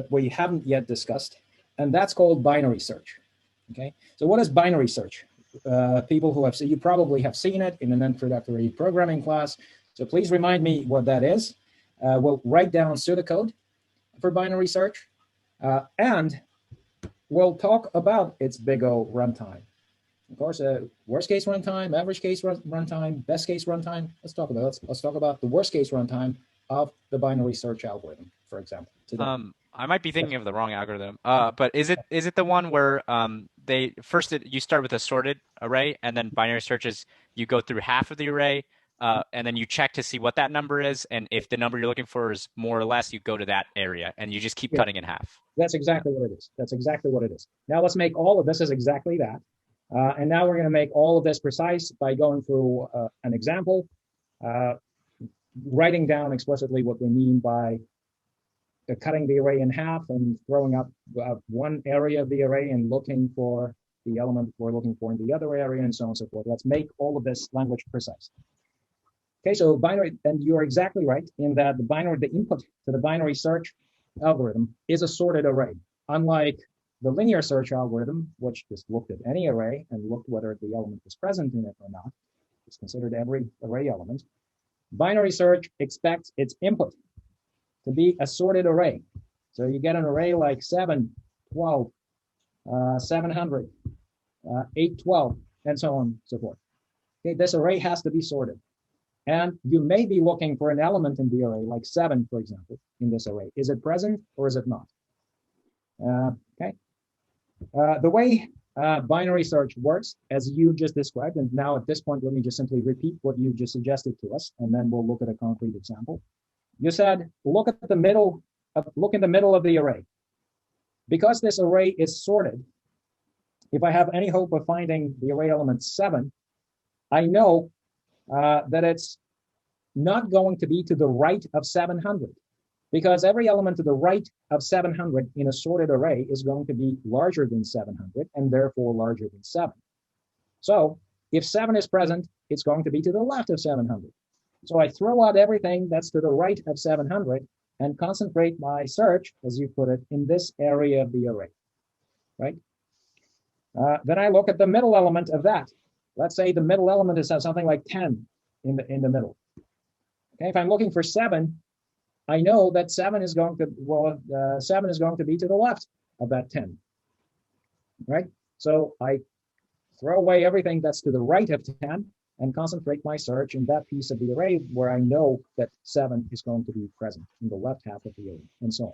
we haven't yet discussed, and that's called binary search. Okay, so what is binary search? People who have seen, you probably have seen it in an introductory programming class. So please remind me what that is. We'll write down pseudocode for binary search, and we'll talk about its big O runtime. Of course, worst case runtime, average case runtime, best case runtime. Let's talk about the worst case runtime of the binary search algorithm, for example. Today. I might be thinking of the wrong algorithm. But is it the one where they first you start with a sorted array, and then binary searches you go through half of the array, and then you check to see what that number is, and if the number you're looking for is more or less, you go to that area, and you just keep cutting in half. That's exactly what it is. That's exactly what it is. Now let's make all of this as exactly that. And now we're going to make all of this precise by going through an example, writing down explicitly what we mean by cutting the array in half and throwing up one area of the array and looking for the element we're looking for in the other area, and so on and so forth. Let's make all of this language precise. Okay, so binary, and you're exactly right in that the input to the binary search algorithm is a sorted array, unlike the linear search algorithm, which just looked at any array and looked whether the element was present in it or not. It's considered every array element. Binary search expects its input to be a sorted array. So you get an array like 7, 12, 700, 812, and so on and so forth. Okay, this array has to be sorted. And you may be looking for an element in the array, like 7, for example, in this array. Is it present or is it not? Okay. The way binary search works, as you just described, and now at this point, let me just simply repeat what you just suggested to us, and then we'll look at a concrete example. You said, look in the middle of the array. Because this array is sorted, if I have any hope of finding the array element 7, I know that it's not going to be to the right of 700, because every element to the right of 700 in a sorted array is going to be larger than 700 and therefore larger than 7. So if 7 is present, it's going to be to the left of 700. So I throw out everything that's to the right of 700 and concentrate my search, as you put it, in this area of the array, right? Then I look at the middle element of that. Let's say the middle element is something like 10 in the middle. Okay, if I'm looking for 7, I know that 7 is going to be to the left of that 10, right? So I throw away everything that's to the right of 10 and concentrate my search in that piece of the array where I know that 7 is going to be present in the left half of the array, and so on.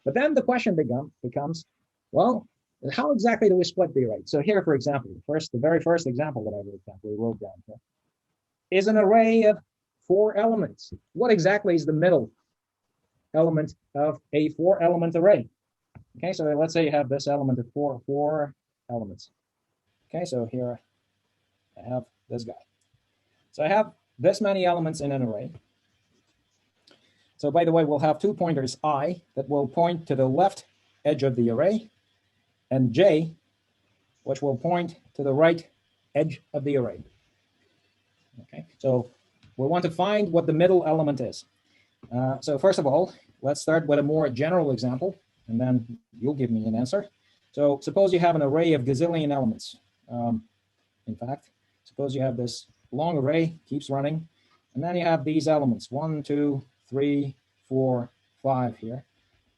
But then the question becomes, well, how exactly do we split the array? So here, for example, the very first example that we wrote down here is an array of 4 elements. What exactly is the middle element of a 4-element array? Okay, so let's say you have this element of four elements. Okay, so here I have this guy. So I have this many elements in an array. So by the way, we'll have 2 pointers I that will point to the left edge of the array, and J, which will point to the right edge of the array. Okay, so we want to find what the middle element is. So first of all, let's start with a more general example, and then you'll give me an answer. So suppose you have an array of gazillion elements. In fact, suppose you have this long array, keeps running, and then you have these elements, 1, 2, 3, 4, 5 here,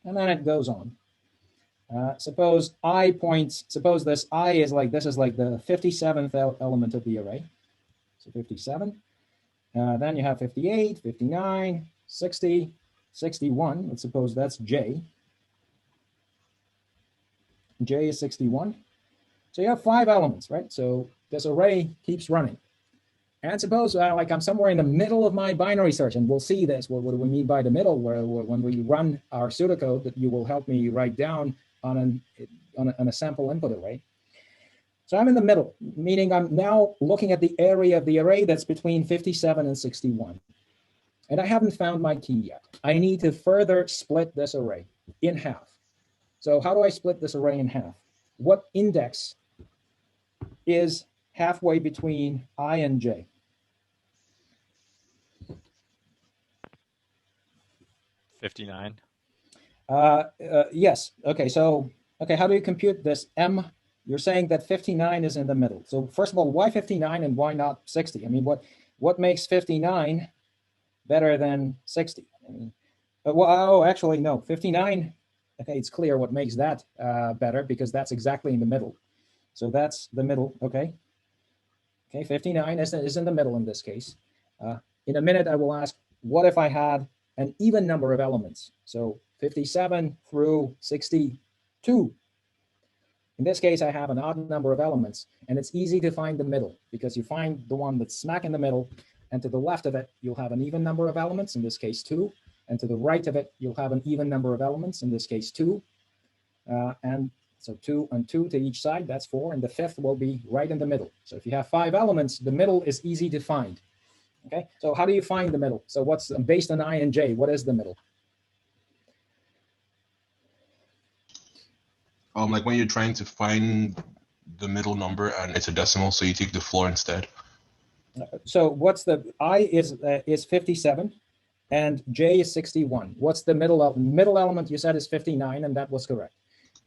and then it goes on. Suppose this I is like the 57th element of the array. So 57. Then you have 58, 59, 60, 61. Let's suppose that's J. J is 61. So you have 5 elements, right? So this array keeps running. And suppose like I'm somewhere in the middle of my binary search, and we'll see this. What do we mean by the middle? Where when we run our pseudocode, that you will help me write down on a sample input array. So I'm in the middle, meaning I'm now looking at the area of the array that's between 57 and 61. And I haven't found my key yet. I need to further split this array in half. So how do I split this array in half? What index is halfway between I and J? 59. Yes. Okay. So, okay, how do you compute this M? You're saying that 59 is in the middle. So first of all, why 59 and why not 60? I mean, what makes 59 better than 60? I mean, well, oh, actually, no. 59. Okay, it's clear what makes that better because that's exactly in the middle. So that's the middle. Okay. Okay. 59 is in the middle in this case. In a minute, I will ask, what if I had an even number of elements? So 57 through 62. In this case, I have an odd number of elements, and it's easy to find the middle because you find the one that's smack in the middle, and to the left of it, you'll have an even number of elements, in this case 2, and to the right of it, you'll have an even number of elements, in this case 2, and so 2 and 2 to each side, that's 4, and the fifth will be right in the middle. So if you have 5 elements, the middle is easy to find. Okay, so how do you find the middle? So what's based on I and j, what is the middle? Like when you're trying to find the middle number and it's a decimal, so you take the floor instead. So what's the I is 57 and j is 61. What's the middle element you said is 59, and that was correct.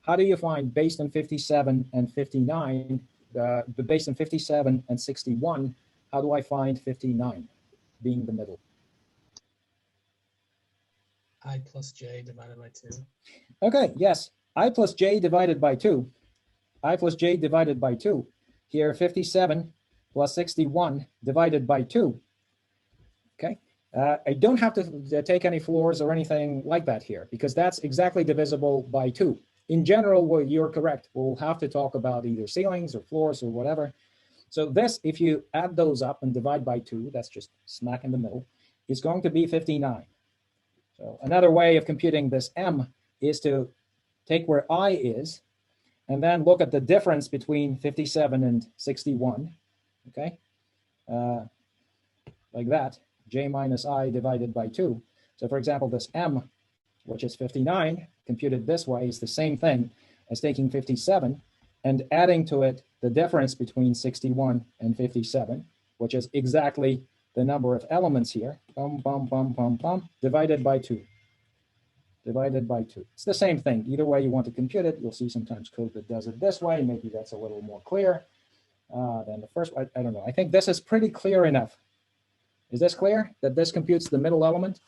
How do you find based on 57 and 59, based on 57 and 61, how do I find 59 being the middle? I plus j divided by 2. Okay, yes, I plus j divided by 2. I plus j divided by 2. Here, 57 plus 61 divided by 2. Okay, I don't have to take any floors or anything like that here because that's exactly divisible by 2. In general, well, you're correct. We'll have to talk about either ceilings or floors or whatever. So this, if you add those up and divide by 2, that's just smack in the middle, is going to be 59. So another way of computing this M is to take where I is and then look at the difference between 57 and 61, okay? Like that, j minus I divided by 2. So for example, this M, which is 59, computed this way is the same thing as taking 57 and adding to it the difference between 61 and 57, which is exactly the number of elements here, divided by 2. Divided by 2. It's the same thing. Either way you want to compute it, you'll see sometimes code that does it this way. Maybe that's a little more clear than the first one. I don't know. I think this is pretty clear enough. Is this clear that this computes the middle element?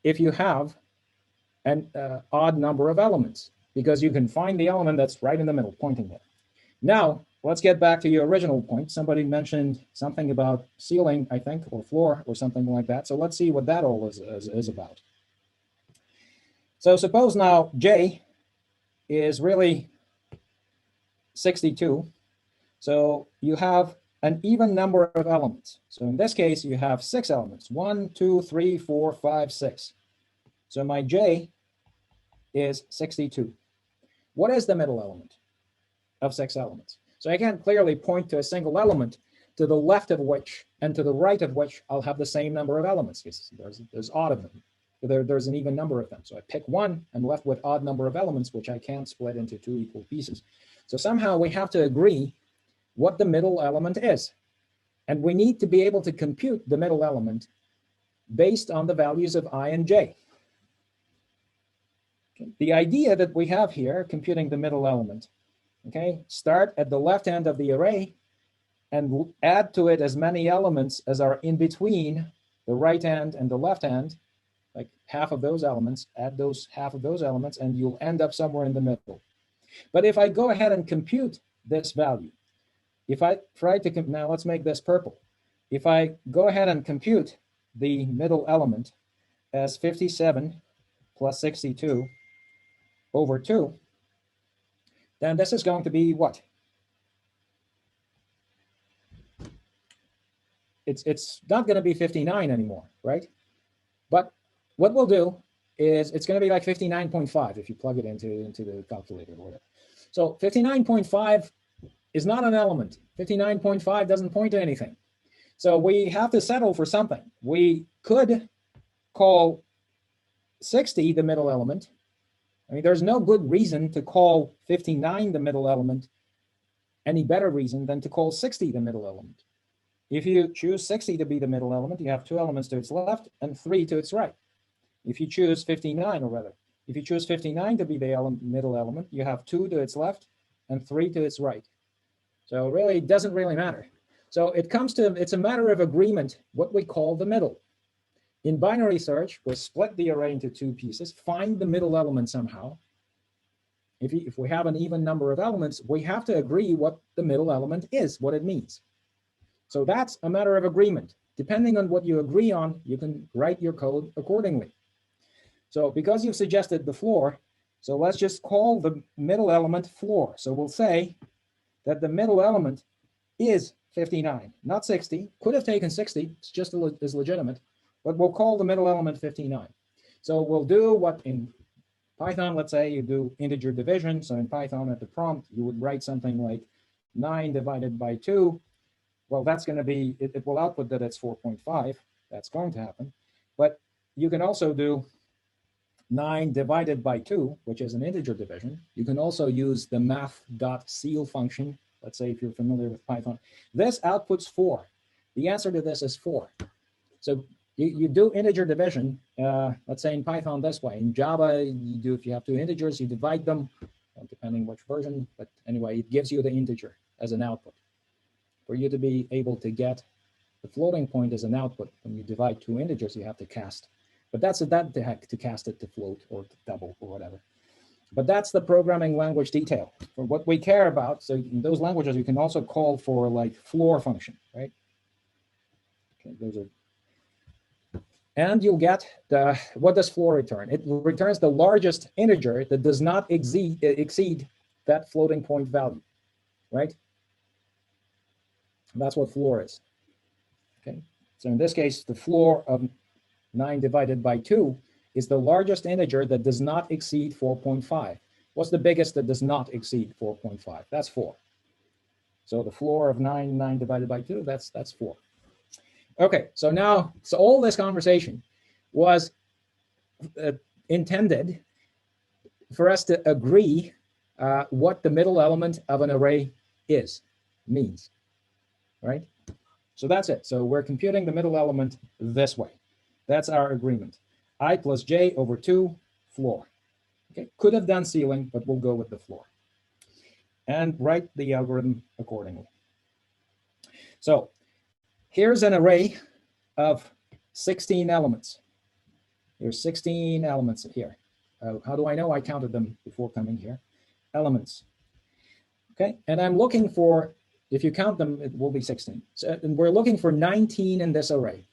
If you have an odd number of elements, because you can find the element that's right in the middle, pointing there. Now, let's get back to your original point. Somebody mentioned something about ceiling, I think, or floor, or something like that. So let's see what that all is about. So suppose now j is really 62. So you have an even number of elements. So in this case, you have 6 elements. 1, 2, 3, 4, 5, 6. So my j is 62. What is the middle element of 6 elements? So I can clearly point to a single element to the left of which and to the right of which I'll have the same number of elements because there's odd of them. There's an even number of them. So I pick one, I'm left with odd number of elements, which I can't split into 2 equal pieces. So somehow we have to agree what the middle element is. And we need to be able to compute the middle element based on the values of I and j. Okay. The idea that we have here, computing the middle element, okay, start at the left hand of the array and add to it as many elements as are in between the right hand and the left hand, like half of those elements, add those half of those elements, and you'll end up somewhere in the middle. But if I go ahead and compute this value, if I try to, now let's make this purple. If I go ahead and compute the middle element as 57 plus 62 over 2, then this is going to be what? It's not going to be 59 anymore, right? But what we'll do is it's going to be like 59.5 if you plug it into the calculator or whatever. So 59.5 is not an element. 59.5 doesn't point to anything. So we have to settle for something. We could call 60 the middle element. I mean, there's no good reason to call 59 the middle element, any better reason than to call 60 the middle element. If you choose 60 to be the middle element, you have 2 elements to its left and 3 to its right. If you choose 59, or rather, if if you choose 59 to be the middle element, you have 2 to its left and 3 to its right. So really, it doesn't really matter. So it's a matter of agreement, what we call the middle. In binary search, we split the array into 2 pieces, find the middle element somehow. If we have an even number of elements, we have to agree what the middle element is, what it means. So that's a matter of agreement. Depending on what you agree on, you can write your code accordingly. So because you've suggested the floor, so let's just call the middle element floor. So we'll say that the middle element is 59, not 60. Could have taken 60, it's just as legitimate, but we'll call the middle element 59. So we'll do what in Python, let's say you do integer division. So in Python at the prompt, you would write something like 9 divided by 2. Well, that's going to be, it will output that it's 4.5. That's going to happen. But you can also do 9 divided by 2, which is an integer division. You can also use the math.ceil function. Let's say if you're familiar with Python. This outputs 4. The answer to this is 4. So you do integer division, let's say in Python this way. In Java, you do, if you have 2 integers, you divide them, depending which version. But anyway, it gives you the integer as an output. For you to be able to get the floating point as an output, when you divide 2 integers, you have to cast. But that's to cast it to float or to double or whatever. But that's the programming language detail. For what we care about, so in those languages, you can also call for like floor function, right? Okay, those are. And you'll get what does floor return? It returns the largest integer that does not exceed that floating point value, right? That's what floor is. Okay, so in this case, the floor of 9 divided by 2 is the largest integer that does not exceed 4.5. What's the biggest that does not exceed 4.5? That's 4. So the floor of 9 divided by 2, that's 4. Okay, so now, so all this conversation was intended for us to agree what the middle element of an array means, right? So that's it. So we're computing the middle element this way. That's our agreement. I plus j over 2 floor. Okay, could have done ceiling, but we'll go with the floor. And write the algorithm accordingly. So here's an array of 16 elements. There's 16 elements here. How do I know? I counted them before coming here. Elements. Okay, and I'm looking for, if you count them, it will be 16. So, and we're looking for 19 in this array.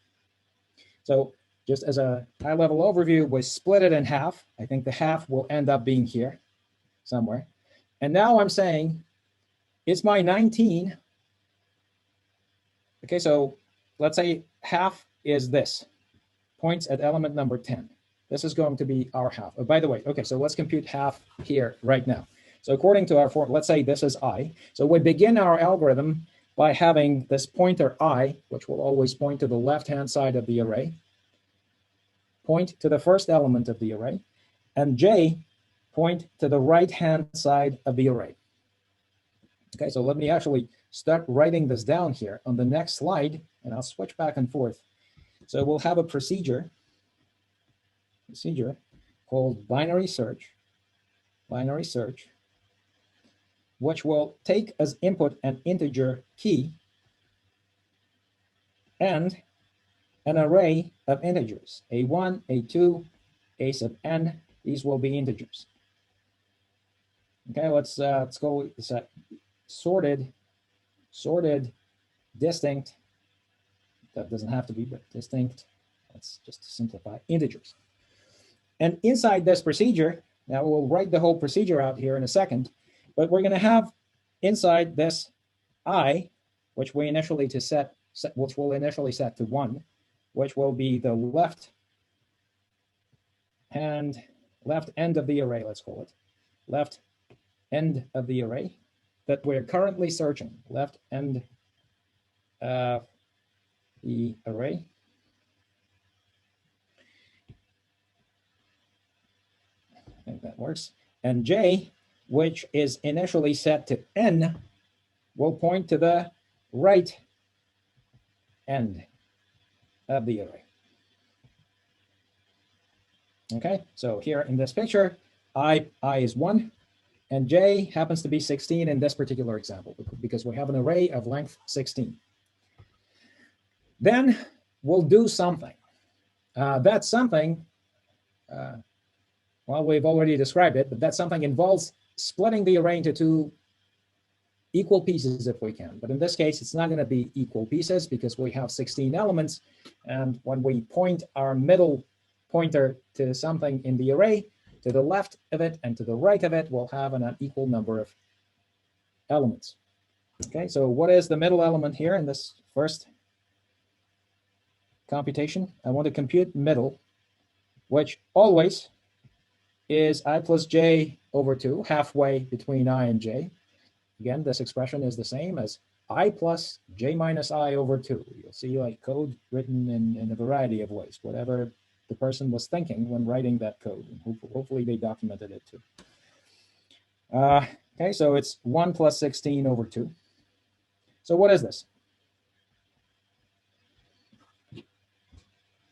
So just as a high-level overview, we split it in half. I think the half will end up being here somewhere. And now I'm saying, is my 19, okay, so let's say half is this, points at element number 10. This is going to be our half. Oh, by the way, okay, so let's compute half here right now. So according to our form, let's say this is I. So we begin our algorithm by having this pointer I, which will always point to the left-hand side of the array, point to the first element of the array, and j point to the right-hand side of the array. Okay, so let me actually start writing this down here on the next slide, and I'll switch back and forth. So we'll have a procedure called binary search, which will take as input an integer key and an array of integers, a1, a2, a sub n. These will be integers. Okay, let's go with sorted, distinct. That doesn't have to be, but distinct. Let's just simplify, integers. And inside this procedure, now we'll write the whole procedure out here in a second, but we're going to have inside this I, which we initially which will initially set to 1, which will be the left end of the array, let's call it. Left end of the array that we're currently searching. Left end of the array. I think that works. And j, which is initially set to n, will point to the right end of the array. Okay, so here in this picture, I is 1, and j happens to be 16 in this particular example, because we have an array of length 16. Then we'll do something. That something, well, we've already described it, but that something involves splitting the array into 2 equal pieces if we can. But in this case, it's not going to be equal pieces because we have 16 elements. And when we point our middle pointer to something in the array, to the left of it and to the right of it, we'll have an unequal number of elements. Okay, so what is the middle element here in this first computation? I want to compute middle, which always is I plus j over 2, halfway between I and j. Again, this expression is the same as I plus j minus I over 2. You'll see like code written in a variety of ways, whatever the person was thinking when writing that code. And hopefully they documented it too. Okay, so it's 1 plus 16 over 2. So what is this?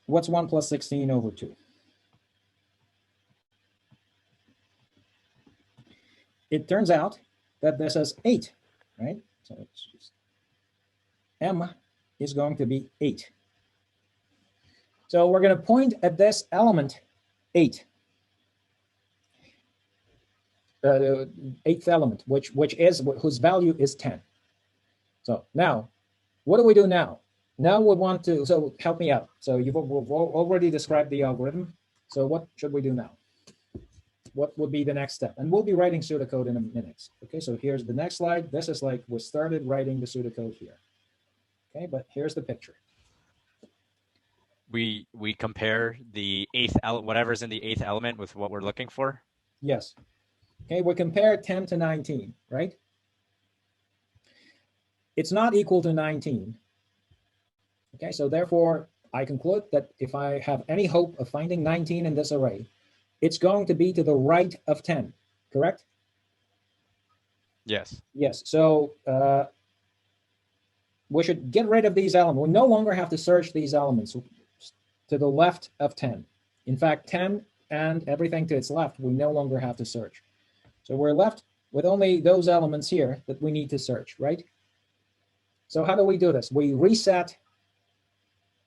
What's 1 plus 16 over 2? It turns out that this is 8, right? So it's just m is going to be 8. So we're going to point at this element 8, the 8th element, whose value is 10. So now, what do we do now? Now we want to, so help me out. So we've already described the algorithm. So what should we do now? What would be the next step? And we'll be writing pseudocode in a minute. Okay, so here's the next slide. This is like we started writing the pseudocode here. Okay, but here's the picture. We compare the 8th element, whatever's in the 8th element, with what we're looking for. Yes. Okay, we compare 10 to 19, right? It's not equal to 19. Okay, so therefore I conclude that if I have any hope of finding 19 in this array, it's going to be to the right of 10, correct? Yes. Yes, so we should get rid of these elements. We no longer have to search these elements to the left of 10. In fact, 10 and everything to its left, we no longer have to search. So we're left with only those elements here that we need to search, right? So how do we do this? We reset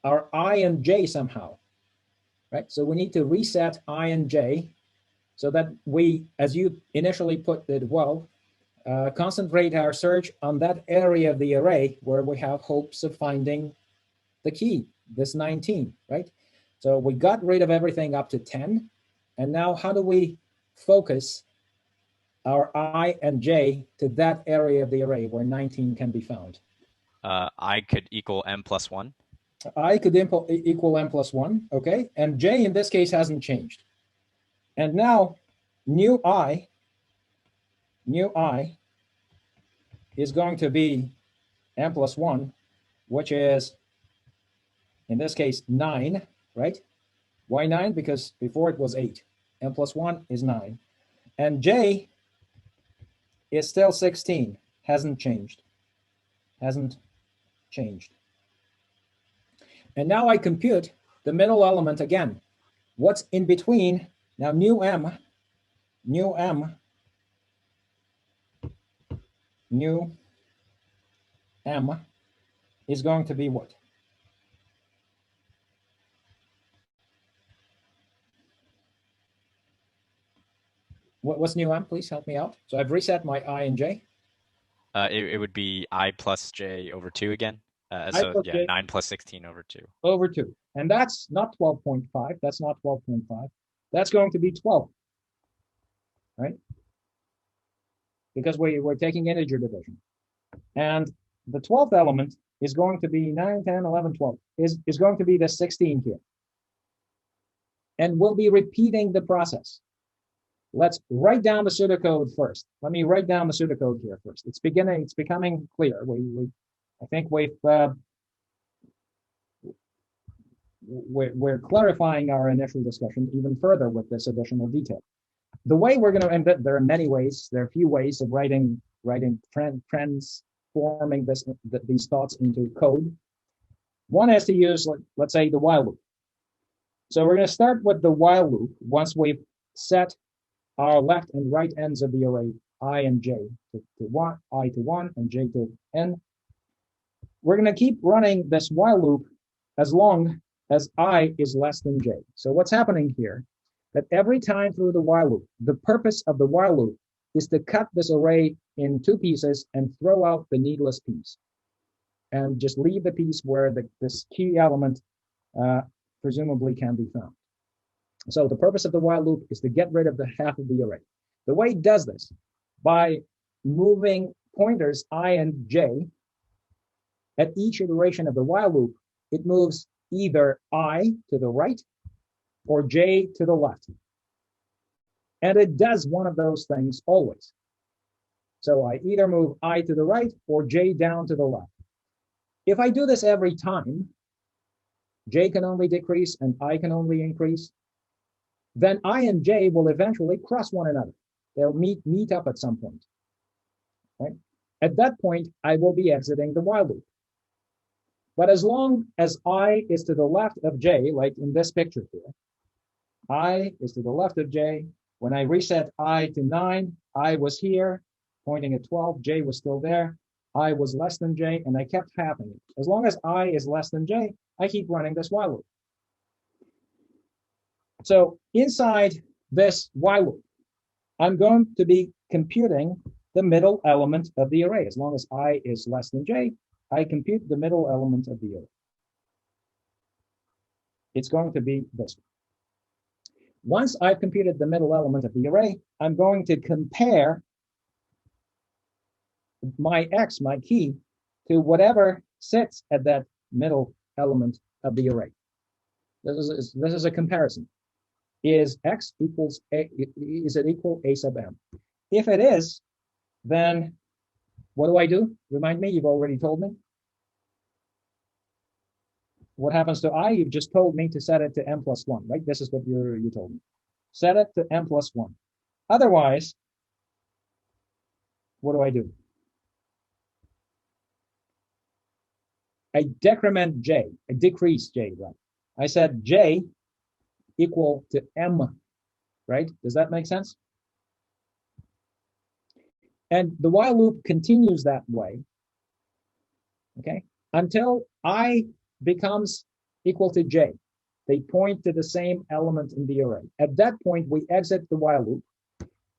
our I and j somehow, right? So we need to reset I and j so that we, as you initially put it well, concentrate our search on that area of the array where we have hopes of finding the key, this 19, right? So we got rid of everything up to 10. And now how do we focus our I and j to that area of the array where 19 can be found? I could equal m plus 1. I could equal m plus 1, okay? And j in this case hasn't changed. And now new I is going to be m plus 1, which is, in this case, 9, right? Why 9? Because before it was 8. M plus 1 is 9. And j is still 16, hasn't changed. And now I compute the middle element again. What's in between? Now new m is going to be what? What's new m? Please help me out. So I've reset my I and j. It would be I plus j over 2 again. So yeah, 9 plus 16 over 2. Over 2. And that's not 12.5. That's not 12.5. That's going to be 12. Right? Because we're taking integer division. And the 12th element is going to be 9, 10, 11, 12. Is going to be the 16 here. And we'll be repeating the process. Let's write down the pseudocode first. Let me write down the pseudocode here first. It's becoming clear. I think we're clarifying our initial discussion even further with this additional detail. The way we're going to embed, there are many ways, there are a few ways of writing transforming these thoughts into code. One is to use, let's say, the while loop. So we're going to start with the while loop once we've set our left and right ends of the array I and j to 1, I to 1, and j to n. We're going to keep running this while loop as long as I is less than j. So what's happening here, that every time through the while loop, the purpose of the while loop is to cut this array in 2 pieces and throw out the needless piece, and just leave the piece where this key element presumably can be found. So the purpose of the while loop is to get rid of the half of the array. The way it does this, by moving pointers I and j at each iteration of the while loop, it moves either I to the right or j to the left. And it does one of those things always. So I either move I to the right or j down to the left. If I do this every time, j can only decrease and I can only increase, then I and j will eventually cross one another. They'll meet up at some point. Right? At that point, I will be exiting the while loop. But as long as I is to the left of j, like in this picture here, I is to the left of j. When I reset I to 9, I was here, pointing at 12, j was still there. I was less than j, and I kept happening. As long as I is less than j, I keep running this while loop. So inside this while loop, I'm going to be computing the middle element of the array. As long as I is less than j, I compute the middle element of the array. It's going to be this one. Once I've computed the middle element of the array, I'm going to compare my x, my key, to whatever sits at that middle element of the array. This is a comparison. Is x equals a, is it equal a sub m? If it is, then what do? Remind me, you've already told me. What happens to I? You've just told me to set it to m plus 1, right? This is what you told me. Set it to m plus 1. Otherwise, what do? I decrement j, I decrease j, right? I said j equal to m, right? Does that make sense? And the while loop continues that way, okay, until I becomes equal to j. They point to the same element in the array. At that point, we exit the while loop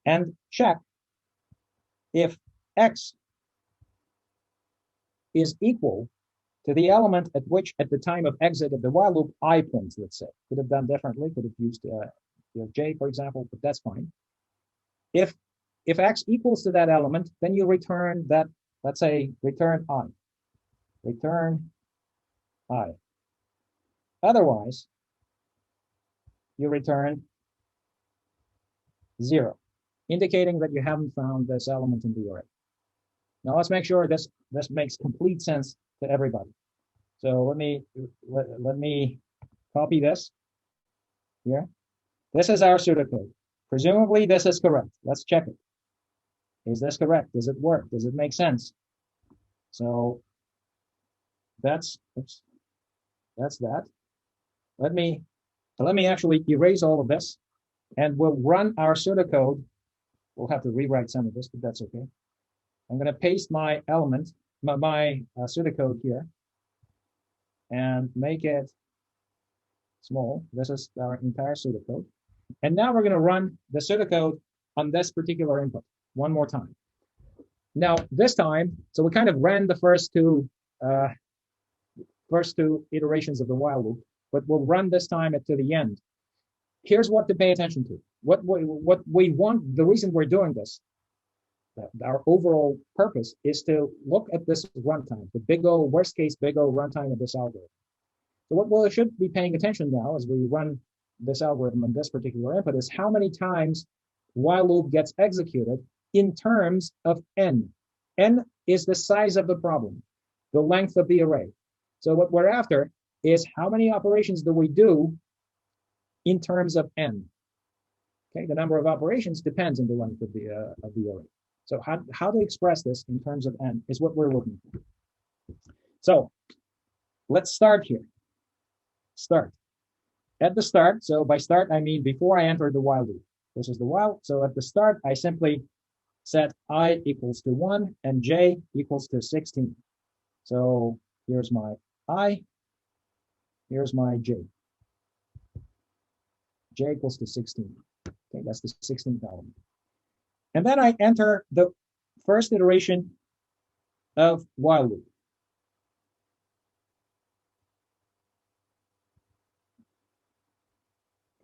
and check if x is equal to the element at which, at the time of exit of the while loop, I points, let's say. Could have done differently, could have used j, for example, but that's fine. If x equals to that element, then you return that, let's say, return I. Return I. Otherwise, you return 0, indicating that you haven't found this element in the array. Now let's make sure this makes complete sense to everybody. So let me copy this here. This is our pseudocode. Presumably this is correct. Let's check it. Is this correct? Does it work? Does it make sense? So that's that. Let me actually erase all of this, and we'll run our pseudocode. We'll have to rewrite some of this, but that's okay. I'm going to paste my element, my pseudocode here, and make it small. This is our entire pseudocode. And now we're going to run the pseudocode on this particular input one more time. Now, this time, so we kind of ran the first two iterations of the while loop, but we'll run this time to the end. Here's what to pay attention to. What we want, the reason we're doing this, our overall purpose is to look at this runtime, the big O, worst case big O runtime of this algorithm. So what we should be paying attention now as we run this algorithm on this particular input is how many times while loop gets executed in terms of n. N is the size of the problem, the length of the array. So what we're after is how many operations do we do in terms of n. Okay, the number of operations depends on the length of the array. So how to express this in terms of n is what we're looking for. So let's start here. Start. at the start, so by start, I mean before I enter the while loop. This is the while. So at the start, I simply set I equals to 1 and J equals to 16. So here's my I, here's my J. J equals to 16. Okay, that's the 16th element. And then I enter the first iteration of while loop.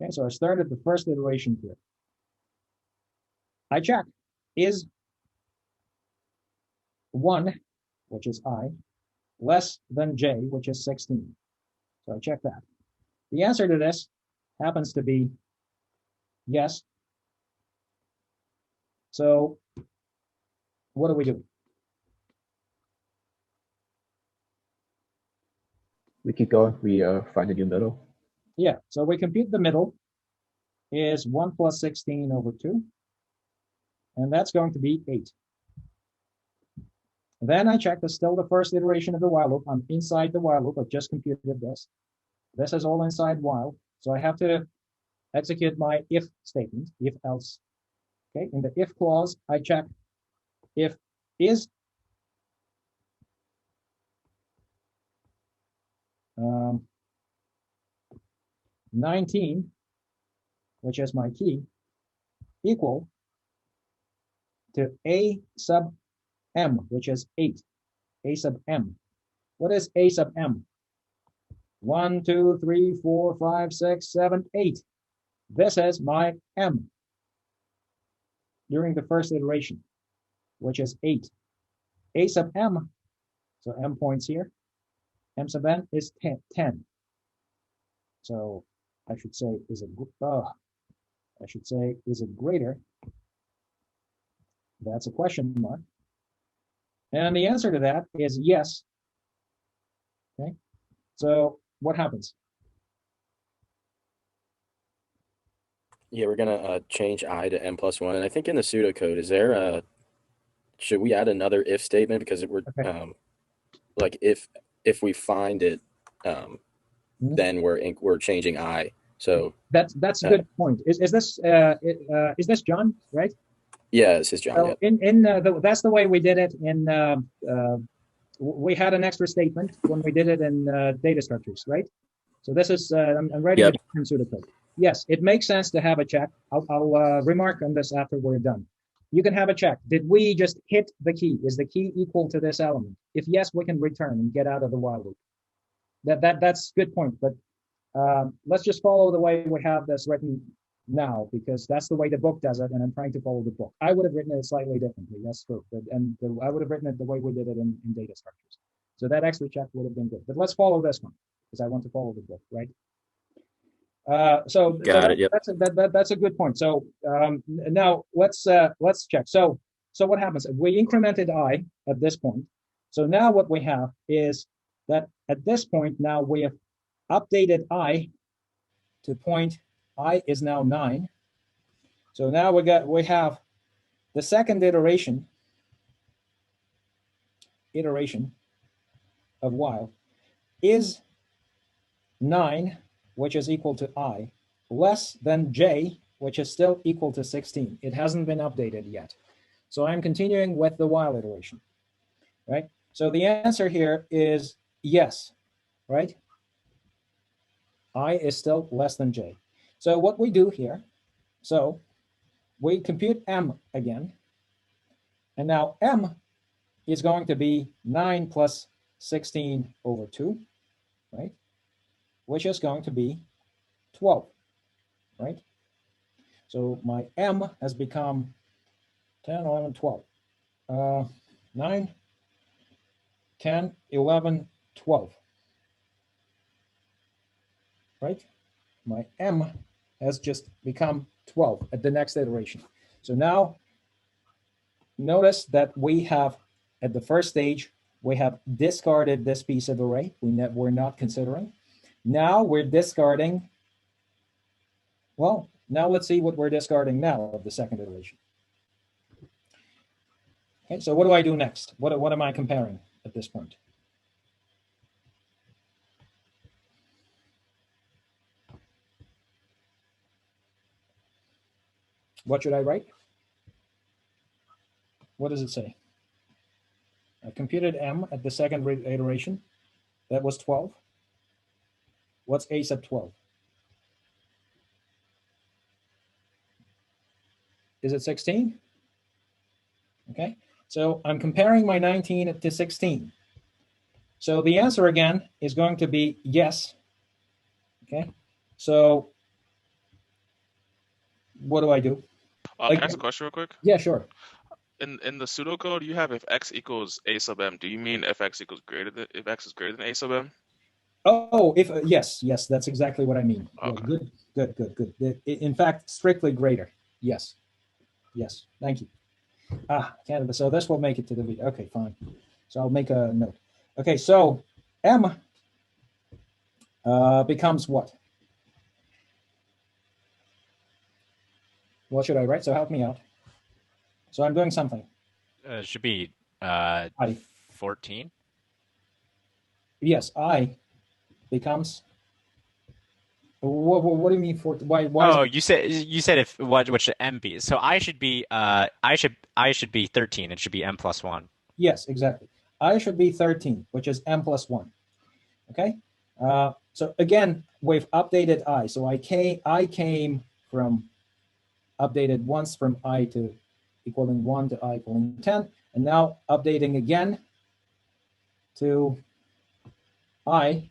Okay, so I started the first iteration here. I check, is 1, which is I, less than J, which is 16? So I check that. The answer to this happens to be yes. So what do we do? We keep going. We find a new middle. Yeah, so we compute the middle is 1 plus 16 over 2. And that's going to be 8. Then I check the still the first iteration of the while loop. I'm inside the while loop. I've just computed this. This is all inside while. So I have to execute my if statement, if else. Okay, in the if clause, I check if is 19, which is my key, equal to a sub m, which is 8. A sub m. What is a sub m? 1, 2, 3, 4, 5, 6, 7, 8. This is my m during the first iteration, which is 8. A sub m, so m points here, m sub n is 10. So I should say is it greater? That's a question mark. And the answer to that is yes. Okay. So what happens? Yeah, we're gonna change I to n+1, and I think in the pseudocode, is there a should we add another if statement because we're Okay. like if we find it, then we're changing I. So that's a good point. Is this John, right? yeah, this is John. So Yeah. that's the way we did it in. We had an extra statement when we did it in data structures, right? So this is I'm writing Yep. it in pseudocode. Yes, it makes sense to have a check. I'll remark on this after we're done. You can have a check. Did we just hit the key? Is the key equal to this element? If yes, we can return and get out of the while loop. That's a good point. But let's just follow the way we have this written now, because that's the way the book does it, and I'm trying to follow the book. I would have written it slightly differently. That's true. I would have written it the way we did it in data structures. So that extra check would have been good. But let's follow this one, because I want to follow the book, right? Got it. Yep. That's a good point. So now let's check. So what happens? We incremented I at this point. So now what we have is that at this point now we have updated I to point I is now 9. So now we have the second iteration of while is 9, which is equal to I, less than J, which is still equal to 16. It hasn't been updated yet. So I'm continuing with the while iteration, right? So the answer here is yes, right? I is still less than J. So what we do here, so we compute M again, and now M is going to be 9 plus 16 over 2, right? Which is going to be 12, right? So my M has become 10, 11, 12. 9, 10, 11, 12, right? My M has just become 12 at the next iteration. So now notice that we have, at the first stage, we have discarded this piece of array we're not considering. Now we're discarding, well, now let's see what we're discarding now of the second iteration. Okay, so what do I do next? What am I comparing at this point? What should I write? What does it say? I computed M at the second iteration. That was 12. What's A sub 12? Is it 16? Okay, so I'm comparing my 19 to 16. So the answer again is going to be yes. Okay, so what do I do? Can I ask a question real quick? Yeah, sure. In the pseudocode, you have if x equals a sub m. Do you mean if x equals greater than if x is greater than a sub m? Oh, if yes, that's exactly what I mean. Yeah, Okay. good. In fact, strictly greater. Yes. Thank you. Canada. So this will make it to the video. Okay, fine. So I'll make a note. Okay, so M becomes what? What should I write? So help me out. So I'm doing something. It should be I. 14. Yes, I becomes. What do you mean for why? Oh, you said if what should M be? So I should be 13. It should be M plus 1. Yes, exactly. I should be 13, which is M plus 1. Okay. So again, we've updated I. So I came from updated once from I to equaling 1 to I equaling 10, and now updating again to I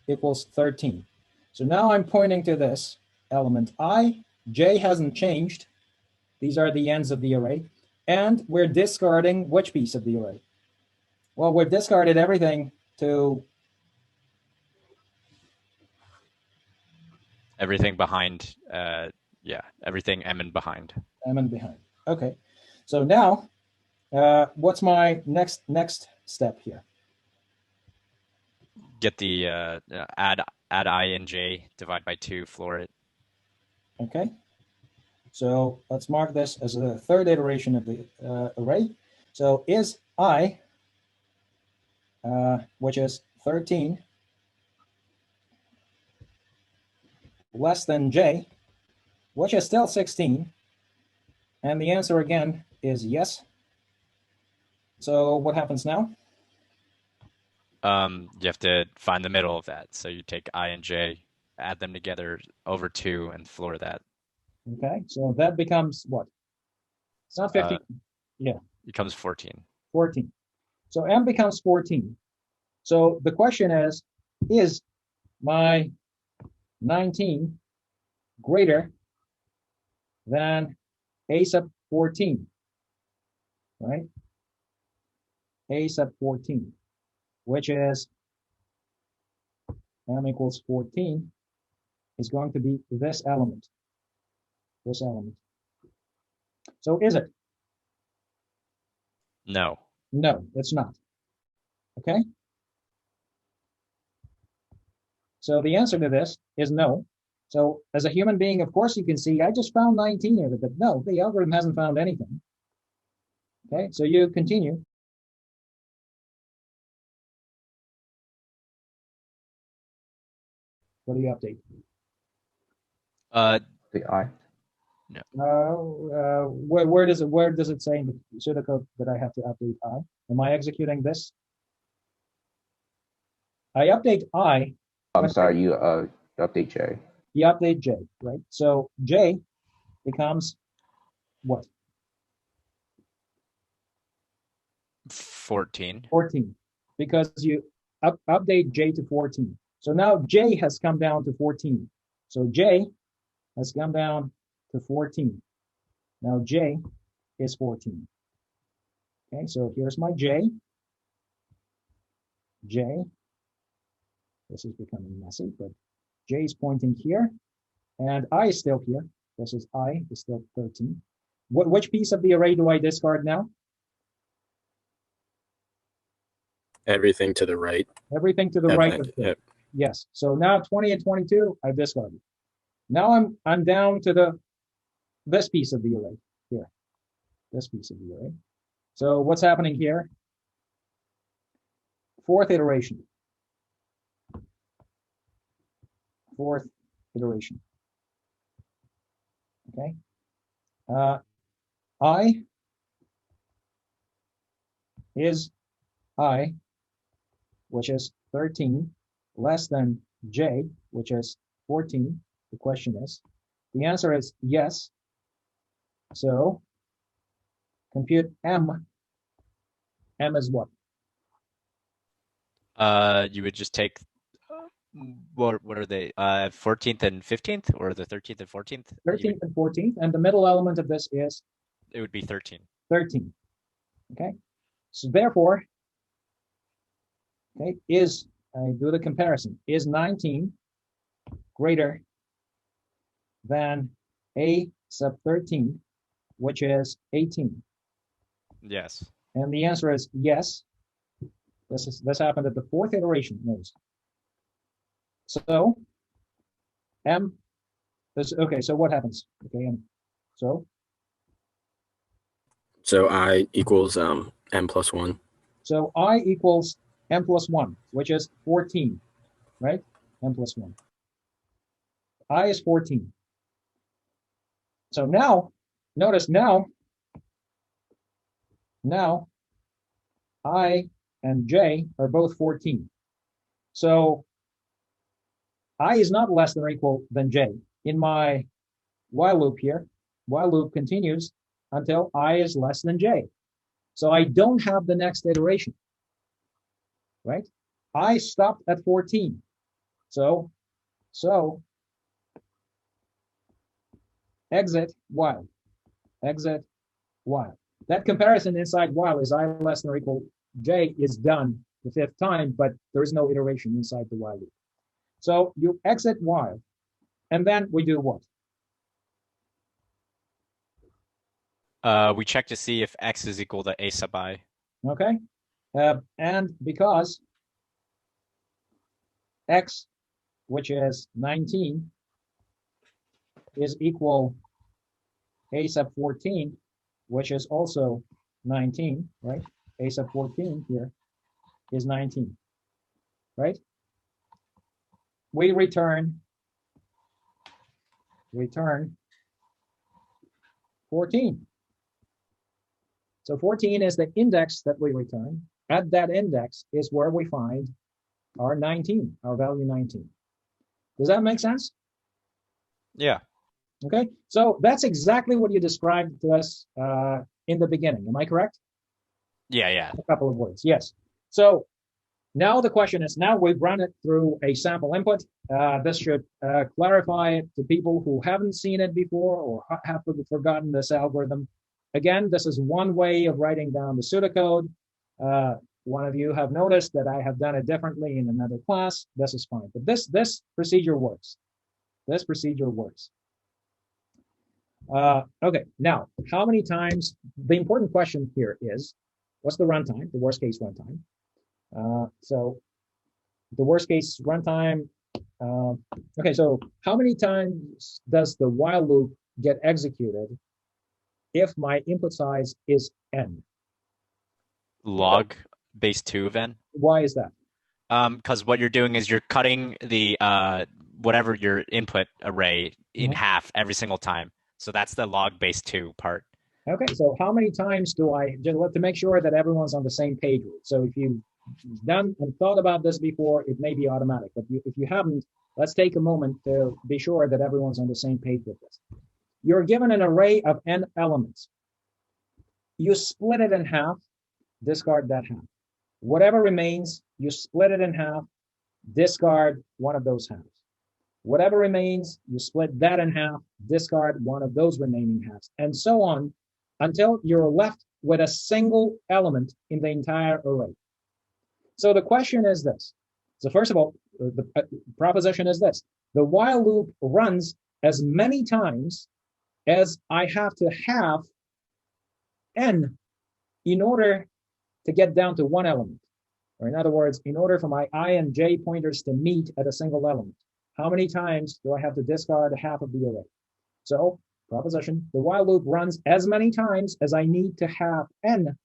equals 13. So now I'm pointing to this element I. J hasn't changed. These are the ends of the array. And we're discarding which piece of the array? Well, we've discarded everything to Everything behind, everything M and behind. M and behind. Okay. So now, what's my next step here? Get the add I and J, divide by 2, floor it. Okay. So let's mark this as a third iteration of the array. So is I, which is 13, less than J, which is still 16? And the answer again is yes. So what happens now? You have to find the middle of that. So you take I and J, add them together over 2, and floor that. Okay, so that becomes what? It's not 15. It becomes 14. 14. So M becomes 14. So the question is my 19 greater than A sub 14, right? A sub 14, which is M equals 14, is going to be this element. This element. So is it? No. No, it's not. Okay? So the answer to this is no. So as a human being, of course, you can see, I just found 19 here, but no, the algorithm hasn't found anything. Okay, so you continue. What do you update? The I. Where does it say in the pseudocode that I have to update I? Am I executing this? I update I. I'm sorry, you update J. You update J, right? So J becomes what? 14. 14, because you update J to 14. So now J has come down to 14. So J has come down to 14. Now J is 14. Okay, so here's my J. J. This is becoming messy, but J is pointing here, and I is still here. This is I is still 13. Which piece of the array do I discard now? Everything to the right. Everything to the right of the, Yep. yes. So now 20 and 22, I've discarded. Now I'm down to this piece of the array here. This piece of the array. So what's happening here? Fourth iteration. Fourth iteration. Okay. I is I, which is 13, less than J, which is 14? The question is. The answer is yes. So compute M. M is what? You would just take what are they? 14th and 15th, or the 13th and 14th? 13th and 14th, and the middle element of this is It would be 13. 13. Okay, so therefore, okay, I do the comparison, is 19 greater than A sub 13, which is 18? Yes. And the answer is yes. This happened at the fourth iteration. Notice. So M. Okay. So what happens? Okay. So I equals m plus 1. So I equals M plus 1, which is 14, right? M plus 1. I is 14. So now, notice now I and J are both 14. So I is not less than or equal than J. In my while loop here, while loop continues until I is less than J. So I don't have the next iteration, right? I stopped at 14. So exit while. That comparison inside while is I less than or equal J is done the fifth time, but there is no iteration inside the while loop. So you exit while, and then we do what? We check to see if X is equal to A sub I. Okay, and because X, which is 19, is equal A sub 14, which is also 19, right? A sub 14 here is 19, right? We return 14. So 14 is the index that we return. At that index is where we find our 19, our value 19. Does that make sense? Yeah. Okay, so that's exactly what you described to us in the beginning. Am I correct? Yeah. A couple of words, yes. So now the question is, now we've run it through a sample input. This should clarify it to people who haven't seen it before or have forgotten this algorithm. Again, this is one way of writing down the pseudocode. One of you have noticed that I have done it differently in another class. This is fine, but this procedure works. This procedure works. Okay, now, how many times, the important question here is, what's the runtime, the worst case runtime? So the worst case runtime, okay, so how many times does the while loop get executed if my input size is n? Log base 2 of n. Why is that? Because what you're doing is you're cutting the whatever your input array in half every single time. So that's the log base 2 part. Okay, so how many times do I, just to make sure that everyone's on the same page? So if you've done and thought about this before, it may be automatic, but if you haven't, let's take a moment to be sure that everyone's on the same page with this. You're given an array of n elements. You split it in half, discard that half. Whatever remains, you split it in half, discard one of those halves. Whatever remains, you split that in half, discard one of those remaining halves, and so on until you're left with a single element in the entire array. So the question is this. So first of all, the proposition is this. The while loop runs as many times as I have to have n in order to get down to one element. Or in other words, in order for my I and j pointers to meet at a single element. How many times do I have to discard half of the array? So, proposition, the while loop runs as many times as I need to have n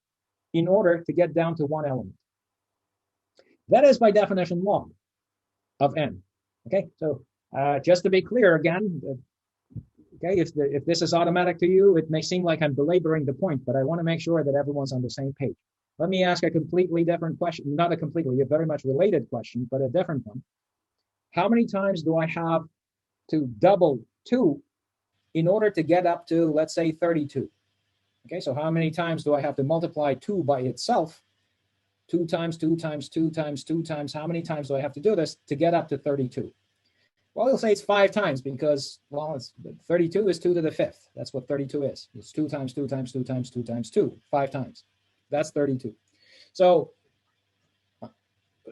in order to get down to one element. That is by definition log of n. Okay, so just to be clear again, Okay, if this is automatic to you, it may seem like I'm belaboring the point, but I want to make sure that everyone's on the same page. Let me ask a completely different question, not a completely, a very much related question, but a different one. How many times do I have to double 2 in order to get up to, let's say, 32? Okay, so how many times do I have to multiply 2 by itself? 2 times 2 times 2 times 2 times, how many times do I have to do this to get up to 32? Well, you'll say it's 5 times because, well, it's 32 is 2 to the 5th. That's what 32 is. It's 2 times 2 times 2 times 2 times 2, 5 times. That's 32. So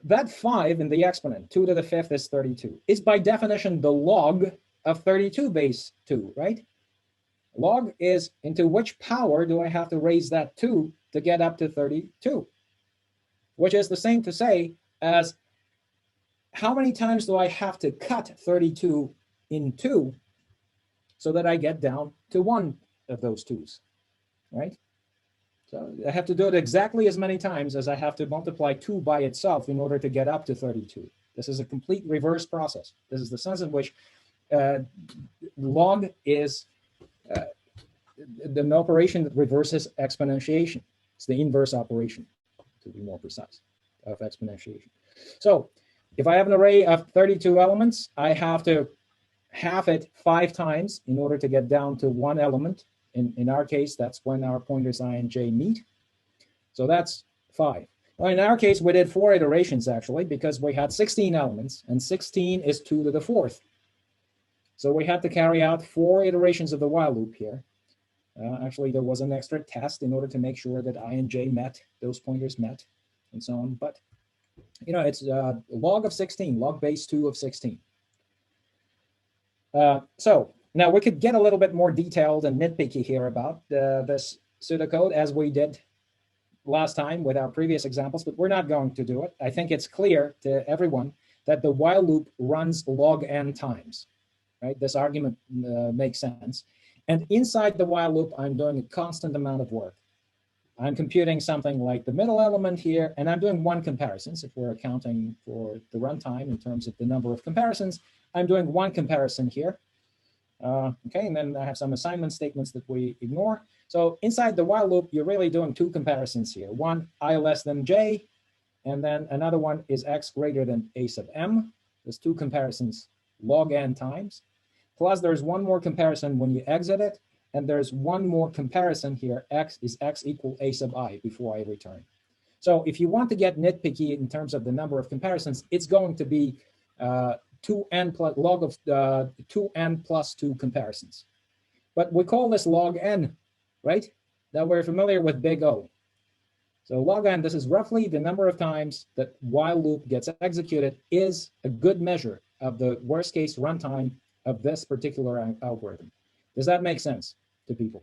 that 5 in the exponent, 2 to the 5th is 32, is by definition the log of 32 base 2, right? Log is into which power do I have to raise that 2 to get up to 32? Which is the same to say as how many times do I have to cut 32 in 2 so that I get down to 1 of those 2's, right? So I have to do it exactly as many times as I have to multiply 2 by itself in order to get up to 32. This is a complete reverse process. This is the sense in which log is an operation that reverses exponentiation. It's the inverse operation, to be more precise, of exponentiation. So if I have an array of 32 elements, I have to half it 5 times in order to get down to 1 element. In our case, that's when our pointers I and j meet. So that's 5. Well, in our case, we did 4 iterations, actually, because we had 16 elements, and 16 is 2 to the 4th. So we had to carry out 4 iterations of the while loop here. Actually, there was an extra test in order to make sure that I and j met, those pointers met, and so on. But you know, it's log of 16, log base 2 of 16. So now we could get a little bit more detailed and nitpicky here about this pseudocode as we did last time with our previous examples, but we're not going to do it. I think it's clear to everyone that the while loop runs log n times, right? This argument makes sense. And inside the while loop, I'm doing a constant amount of work. I'm computing something like the middle element here, and I'm doing 1 comparison. So if we're accounting for the runtime in terms of the number of comparisons, I'm doing 1 comparison here. Okay, and then I have some assignment statements that we ignore. So inside the while loop, you're really doing 2 comparisons here. One, I less than j, and then another one is x greater than a sub m. There's 2 comparisons log n times. Plus there's 1 more comparison when you exit it, and there's 1 more comparison here, x is x equal a sub I before I return. So if you want to get nitpicky in terms of the number of comparisons, it's going to be 2n plus log of 2n plus 2 comparisons. But we call this log n, right? Now we're familiar with big O. So log n, this is roughly the number of times that while loop gets executed, is a good measure of the worst case runtime of this particular algorithm. Does that make sense to people?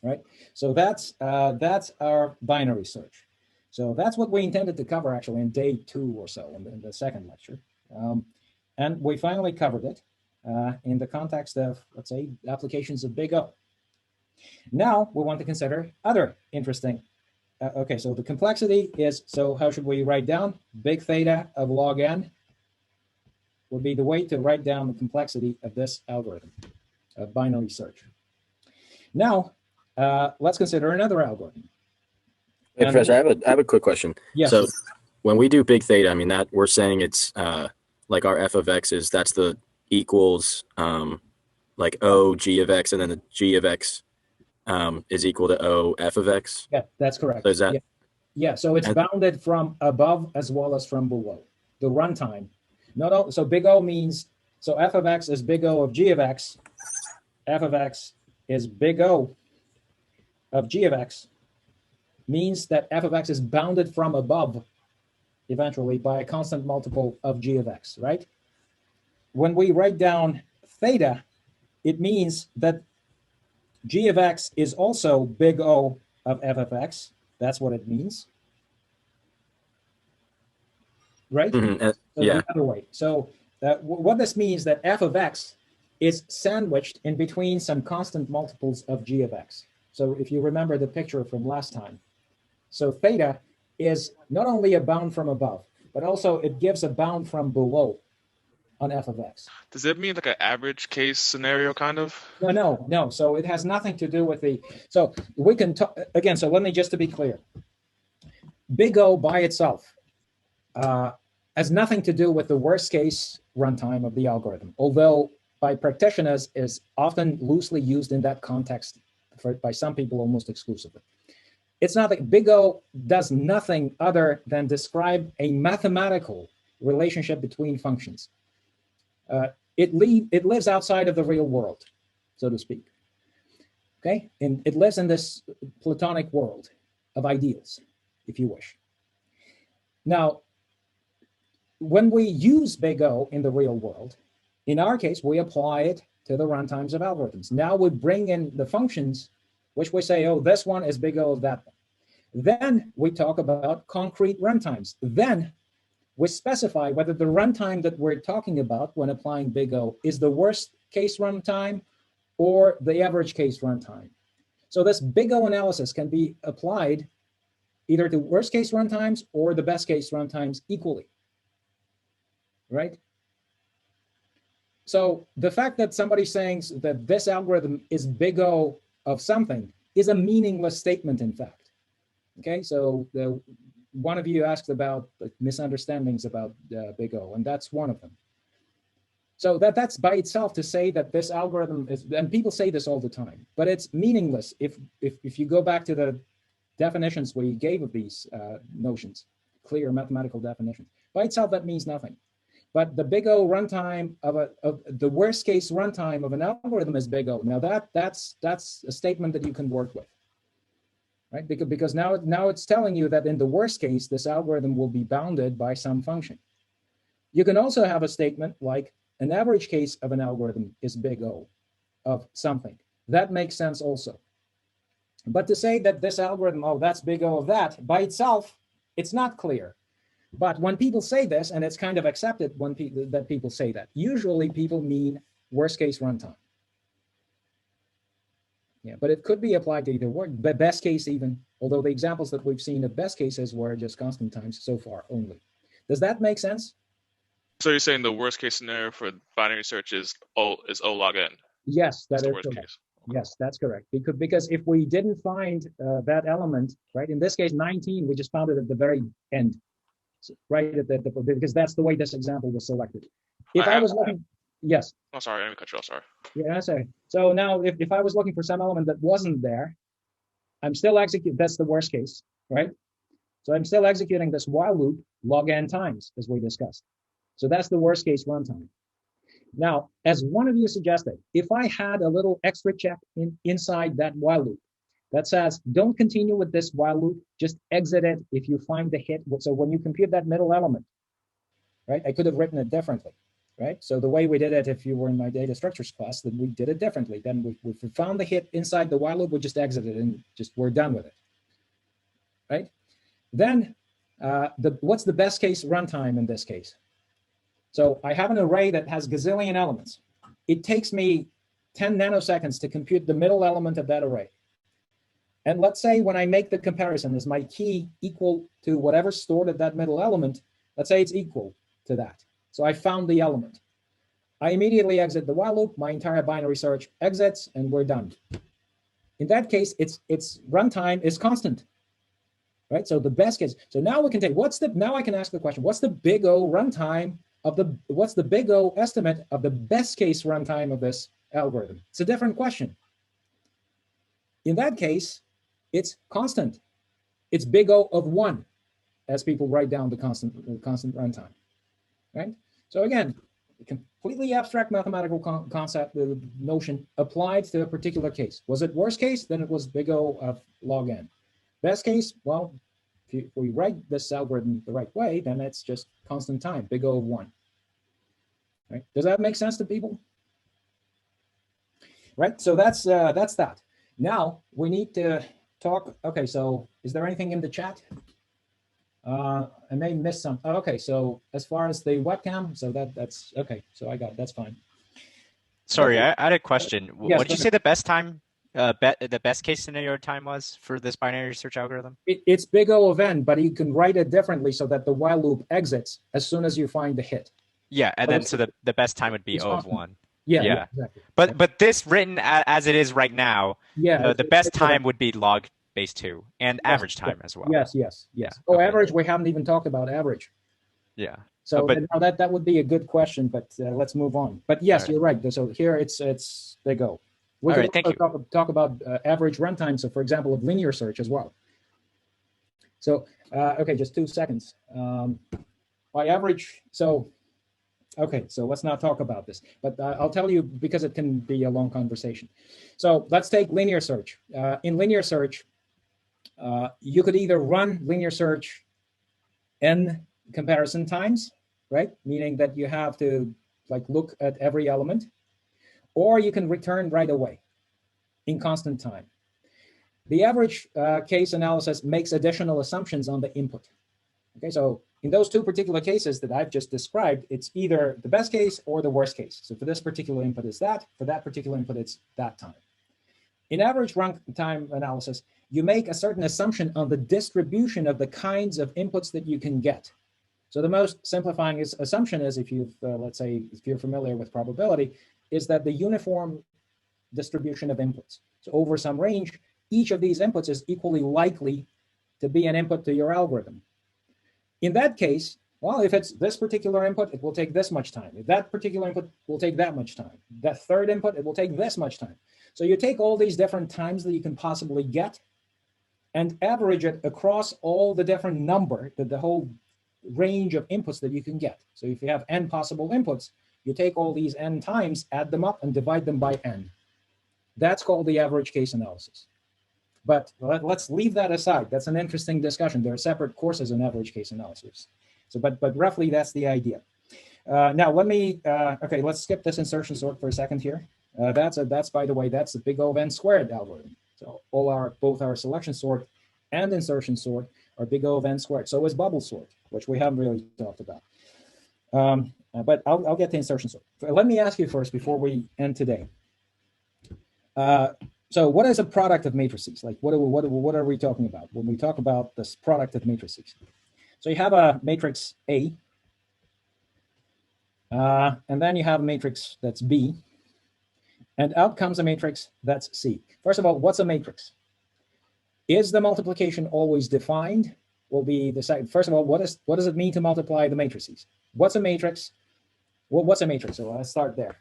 Right? So that's our binary search. So that's what we intended to cover actually in day 2 or so in the second lecture. And we finally covered it in the context of, let's say, applications of big O. Now we want to consider other interesting. Okay, so the complexity is, so how should we write down? Big theta of log n would be the way to write down the complexity of this algorithm of binary search. Now, let's consider another algorithm. Hey, Professor, I have a quick question. Yes. So when we do big theta, I mean, that we're saying it's like our f of x is, that's the equals like O g of x, and then the g of x is equal to O f of x. Yeah, that's correct. So is that? Yeah, so it's bounded from above as well as from below. The runtime. So big O means, so f of x is big O of g of x. F of x is big O of g of x means that f of x is bounded from above eventually by a constant multiple of g of x, right? When we write down theta, it means that g of x is also big O of f of x. That's what it means. Right? Mm-hmm. So the other way. So what this means that f of x is sandwiched in between some constant multiples of g of x. So if you remember the picture from last time, so theta is not only a bound from above, but also it gives a bound from below on f of x. Does it mean like an average case scenario kind of? No. So it has nothing to do with the, so we can talk, again, so let me just to be clear. Big O by itself has nothing to do with the worst case runtime of the algorithm, although by practitioners is often loosely used in that context by some people almost exclusively. It's not like Big O does nothing other than describe a mathematical relationship between functions. It lives outside of the real world, so to speak. Okay, and it lives in this Platonic world of ideals, if you wish. Now, when we use Big O in the real world, in our case, we apply it to the runtimes of algorithms. Now we bring in the functions, which we say, oh, this one is Big O of that one. Then we talk about concrete runtimes. Then we specify whether the runtime that we're talking about when applying Big O is the worst case runtime or the average case runtime. So this Big O analysis can be applied either to worst case runtimes or the best case runtimes equally, right? So the fact that somebody's saying that this algorithm is Big O of something is a meaningless statement, in fact. Okay, so one of you asked about misunderstandings about Big O, and that's one of them. So that's by itself to say that this algorithm is, and people say this all the time, but it's meaningless if you go back to the definitions we gave of these notions, clear mathematical definitions. By itself, that means nothing. But the Big O runtime of the worst case runtime of an algorithm is Big O. Now that's a statement that you can work with, right? Because now it's telling you that in the worst case, this algorithm will be bounded by some function. You can also have a statement like an average case of an algorithm is Big O of something. That makes sense also. But to say that this algorithm, oh, that's Big O of that, by itself, it's not clear. But when people say this, and it's kind of accepted when people say that, usually people mean worst case runtime. Yeah, but it could be applied to either word, but best case even, although the examples that we've seen of best cases were just constant times so far only. Does that make sense? So you're saying the worst case scenario for binary search is O log n? Yes, That's that the is worst correct. case. Yes, that's correct. Because if we didn't find that element, right, in this case 19, we just found it at the very end, right? Because that's the way this example was selected. If I was looking, yes. Oh, sorry, I didn't cut you off. Sorry. Yeah, sorry. So now, if I was looking for some element that wasn't there, I'm still executing. That's the worst case, right? So I'm still executing this while loop log n times, as we discussed. So that's the worst case runtime. Now, as one of you suggested, if I had a little extra check inside that while loop that says, don't continue with this while loop, just exit it if you find the hit. So when you compute that middle element, right, I could have written it differently, right? So the way we did it, if you were in my data structures class, then we did it differently. Then we found the hit inside the while loop, we just exit it and just we're done with it, right? Then what's the best case runtime in this case? So I have an array that has gazillion elements. It takes me 10 nanoseconds to compute the middle element of that array. And let's say when I make the comparison, is my key equal to whatever's stored at that middle element? Let's say it's equal to that. So I found the element. I immediately exit the while loop, my entire binary search exits, and we're done. In that case, its runtime is constant, right? So the best case. So now we can take, now I can ask the question, what's the Big O runtime what's the Big O estimate of the best case runtime of this algorithm? It's a different question. In that case, it's constant. It's Big O of 1, as people write down the constant runtime, right? So again, a completely abstract mathematical concept, the notion applied to a particular case. Was it worst case? Then it was Big O of log n. Best case, well, if we write this algorithm the right way, then it's just constant time, Big O of 1. Right? Does that make sense to people? Right. So that's that. Now we need to talk. Okay. So is there anything in the chat? I may miss some. Oh, okay. So as far as the webcam, so that's okay. So I got it. That's fine. Sorry, I had a question. Yes, what did you say the best time? The best case scenario time was for this binary search algorithm? It's Big O of n, but you can write it differently so that the while loop exits as soon as you find the hit. Yeah, and Oh, then it's- so the best time would be it's O of constant. 1. Yeah, Yeah. exactly. But this written as it is right now, Yeah, the best time would be log base 2 and Yes, average time as well. Yes, yes, Yeah, yes. Oh, okay. average, we haven't even talked about average. Yeah. So but now that would be a good question, but let's move on. But yes, All right. you're right. So here it's they go. We All could right, thank also talk about average runtime. So for example, of linear search as well. So okay, just 2 seconds. By average, so okay, so let's not talk about this, but I'll tell you because it can be a long conversation. So let's take linear search. In linear search, you could either run linear search n comparison times, right? Meaning that you have to like look at every element, or you can return right away in constant time. The average case analysis makes additional assumptions on the input. Okay, so in those 2 particular cases that I've just described, it's either the best case or the worst case. So for this particular input is that, for that particular input it's that time. In average runtime analysis, you make a certain assumption on the distribution of the kinds of inputs that you can get. So the most simplifying assumption is, if you've, let's say, if you're familiar with probability, is that the uniform distribution of inputs. So over some range, each of these inputs is equally likely to be an input to your algorithm. In that case, well, if it's this particular input, it will take this much time. If that particular input will take that much time. That third input, it will take this much time. So you take all these different times that you can possibly get and average it across all the different number, the whole range of inputs that you can get. So if you have n possible inputs, you take all these n times, add them up, and divide them by n. That's called the average case analysis. But let's leave that aside. That's an interesting discussion. There are separate courses on average case analysis. So, but roughly that's the idea. Now let me, okay, let's skip this insertion sort for a second here. That's by the way, that's the big O of n squared algorithm. So both our selection sort and insertion sort are big O of n squared. So is bubble sort, which we haven't really talked about. But I'll get to insertion sort. Let me ask you first before we end today. So what is a product of matrices? Like what are we talking about when we talk about this product of matrices? So you have a matrix A, and then you have a matrix that's B, and out comes a matrix that's C. First of all, what's a matrix? Is the multiplication always defined? Will be the second. First of all, what does it mean to multiply the matrices? What's a matrix? Well, what's a matrix? So let's start there.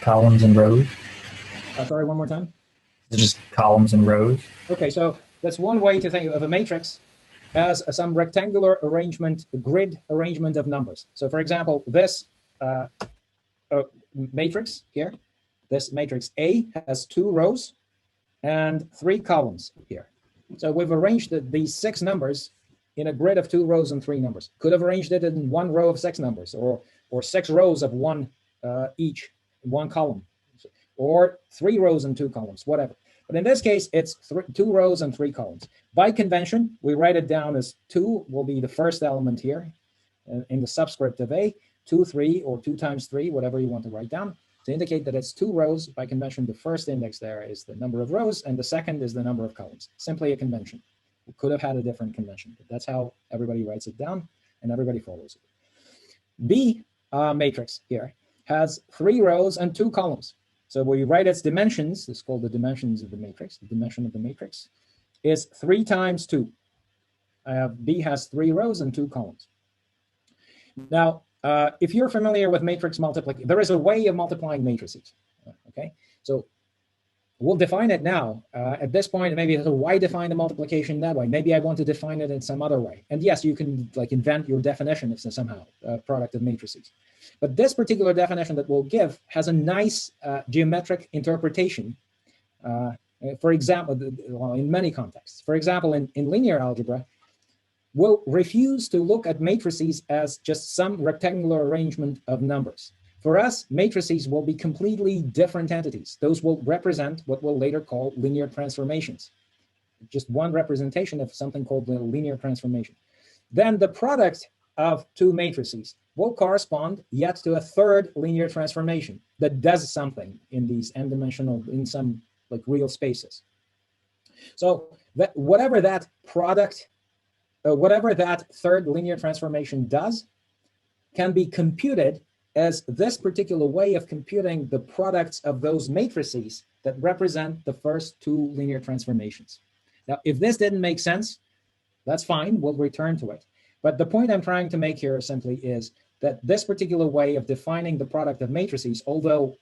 Columns and rows. Sorry, one more time. Just columns and rows. Okay, so that's one way to think of a matrix as some rectangular arrangement, grid arrangement of numbers. So for example, this matrix here, this matrix A has 2 rows and 3 columns here. So we've arranged these 6 numbers in a grid of 2 rows and 3 numbers. Could have arranged it in 1 row of 6 numbers, or 6 rows of 1 each, 1 column, or 3 rows and 2 columns, whatever. But in this case, it's 2 rows and 3 columns. By convention, we write it down as 2 will be the first element here in the subscript of A, 2, 3, or 2 times 3, whatever you want to write down. To indicate that it's 2 rows, by convention, the first index there is the number of rows, and the second is the number of columns. Simply a convention. We could have had a different convention, but that's how everybody writes it down, and everybody follows it. B matrix here has 3 rows and 2 columns. So we write its dimensions, it's called the dimensions of the matrix. The dimension of the matrix is 3 times 2. B has 3 rows and 2 columns. Now, if you're familiar with matrix multiplication, there is a way of multiplying matrices. Okay, so we'll define it now. At this point, maybe why define the multiplication that way? Maybe I want to define it in some other way. And yes, you can like invent your definition of somehow product of matrices. But this particular definition that we'll give has a nice geometric interpretation. For example, well, in many contexts. For example, in linear algebra, we'll refuse to look at matrices as just some rectangular arrangement of numbers. For us, matrices will be completely different entities. Those will represent what we'll later call linear transformations. Just one representation of something called the linear transformation. Then the product of 2 matrices will correspond yet to a third linear transformation that does something in these n-dimensional, in some like real spaces. So that whatever that product whatever that third linear transformation does can be computed as this particular way of computing the products of those matrices that represent the first two linear transformations. Now, if this didn't make sense, that's fine, we'll return to it. But the point I'm trying to make here simply is that this particular way of defining the product of matrices, although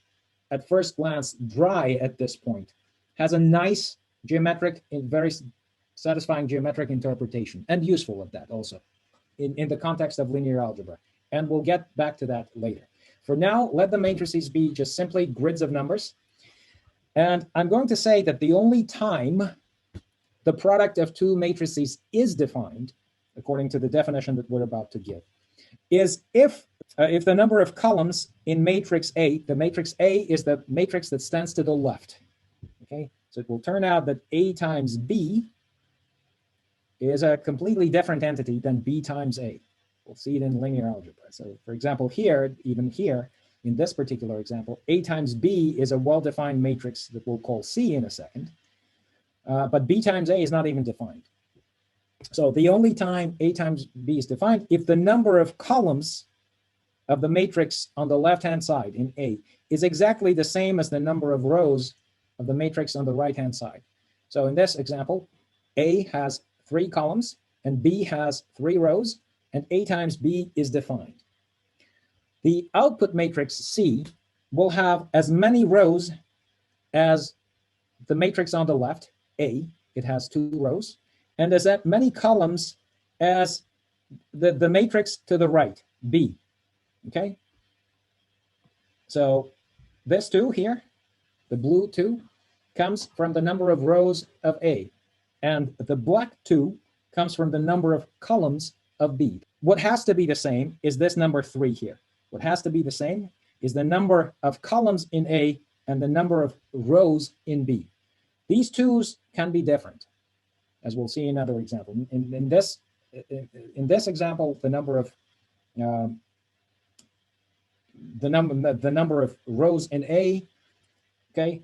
at first glance dry at this point, has a nice geometric, very satisfying geometric interpretation, and useful at that also in the context of linear algebra. And we'll get back to that later. For now, let the matrices be just simply grids of numbers. And I'm going to say that the only time the product of two matrices is defined, according to the definition that we're about to give, is if the number of columns in matrix A, the matrix A is the matrix that stands to the left. Okay, so it will turn out that A times B is a completely different entity than B times A. We'll see it in linear algebra. So for example, here, even here, in this particular example, A times B is a well-defined matrix that we'll call C in a second. But B times A is not even defined. So the only time A times B is defined, if the number of columns of the matrix on the left-hand side in A is exactly the same as the number of rows of the matrix on the right-hand side. So in this example, A has 3 columns and B has 3 rows, and A times B is defined. The output matrix C will have as many rows as the matrix on the left, A, it has 2 rows, and as many columns as the matrix to the right, B, okay? So this 2 here, the blue 2, comes from the number of rows of A, and the black 2 comes from the number of columns of B. What has to be the same is this number 3 here. What has to be the same is the number of columns in A and the number of rows in B. These twos can be different, as we'll see in another example. In this example, the number of rows in A, okay,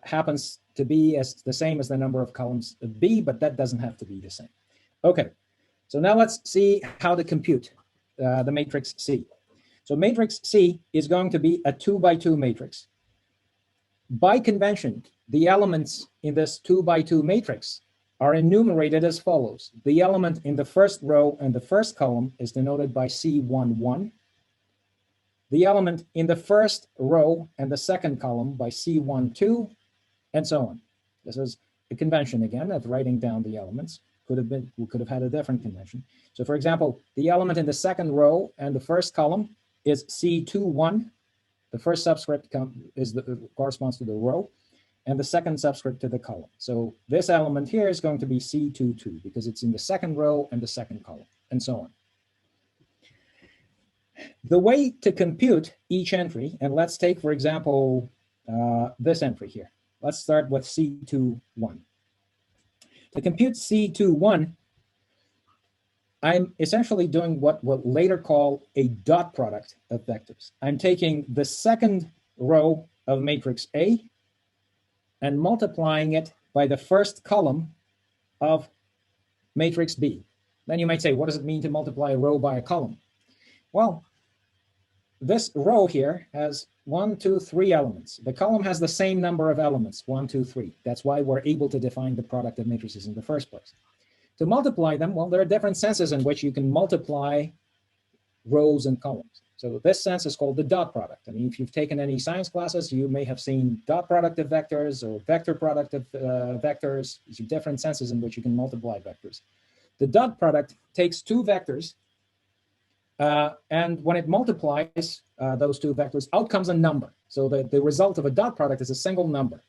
happens to be the same as the number of columns of B, but that doesn't have to be the same. Okay, so now let's see how to compute the matrix C. So matrix C is going to be a 2x2 matrix. By convention, the elements in this 2x2 matrix are enumerated as follows. The element in the first row and the first column is denoted by C11. The element in the first row and the second column by C12, and so on. This is a convention again of writing down the elements. We could have had a different convention. So for example, the element in the second row and the first column is C21. The first subscript corresponds to the row, and the second subscript to the column. So this element here is going to be C22 because it's in the second row and the second column, and so on. The way to compute each entry, and let's take, for example, this entry here. Let's start with C21. To compute C21, I'm essentially doing what we'll later call a dot product of vectors. I'm taking the second row of matrix A and multiplying it by the first column of matrix B. Then you might say, what does it mean to multiply a row by a column? Well, this row here has 1, 2, 3 elements. The column has the same number of elements, 1, 2, 3. That's why we're able to define the product of matrices in the first place. To multiply them, well, there are different senses in which you can multiply rows and columns. So this sense is called the dot product. I mean, if you've taken any science classes, you may have seen dot product of vectors or vector product of vectors. These are different senses in which you can multiply vectors. The dot product takes 2 vectors, and when it multiplies those 2 vectors, out comes a number. So the result of a dot product is a single number.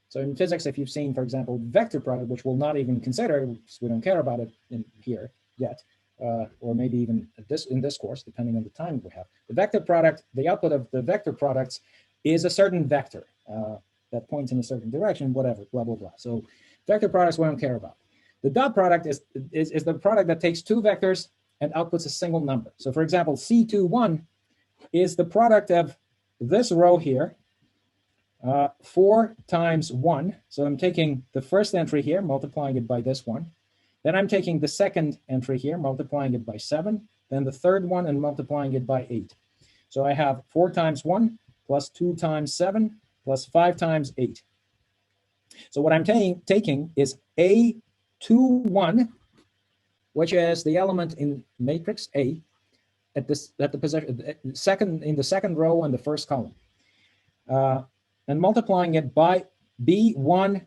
So in physics, if you've seen, for example, vector product, which we'll not even consider, we don't care about it in here yet, or maybe even in this course, depending on the time we have. The vector product, the output of the vector products is a certain vector that points in a certain direction, whatever, blah, blah, blah. So vector products we don't care about. The dot product is the product that takes 2 vectors and outputs a single number. So for example, C21 is the product of this row here, 4 times 1. So I'm taking the first entry here, multiplying it by this one. Then I'm taking the second entry here, multiplying it by 7, then the third one and multiplying it by 8. So I have 4 times 1 plus 2 times 7 plus 5 times 8. So what I'm taking is A21, which is the element in matrix A at the position second in the second row and the first column, and multiplying it by B1,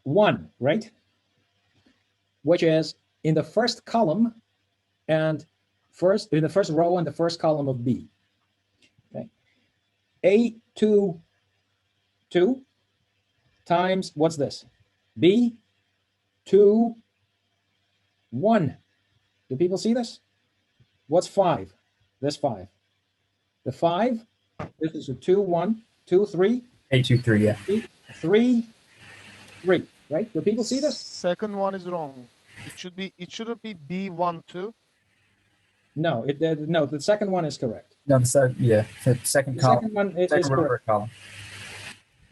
1, right? Which is in the first column and in the first row and the first column of B. Okay. A2, 2 times, what's this? B2, 1. Do people see this? What's 5? This 5. The 5, this is a 2, 1, 2, 3. A23, yeah. 3, 3, right? Do people see this? Second one is wrong. It shouldn't be B12. No, no, the second one is correct. No, the second The column. second one is Second row, correct. first column.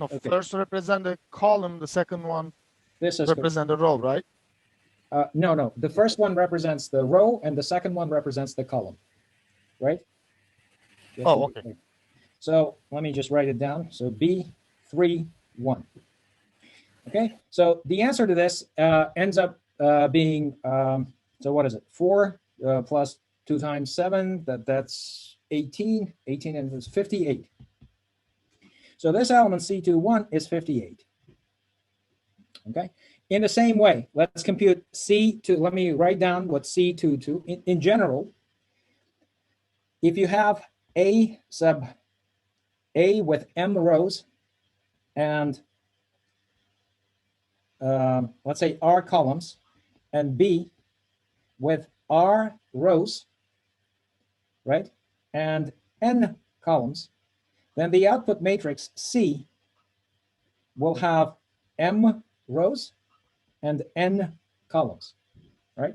No, Okay. first represent the column, the second one This is correct. represent the row, right? No. The first one represents the row and the second one represents the column, right? Yes, Oh, okay. So let me just write it down. So B3, 1. Okay, so the answer to this ends up being, so what is it? 4 plus 2 times 7, that's 18. 18 and it's 58. So this element C21 is 58. Okay. In the same way, let's compute C2. Let me write down what C22. In general, if you have A sub A with M rows and let's say R columns, and B with R rows, right, and N columns, then the output matrix C will have M rows and N columns, right?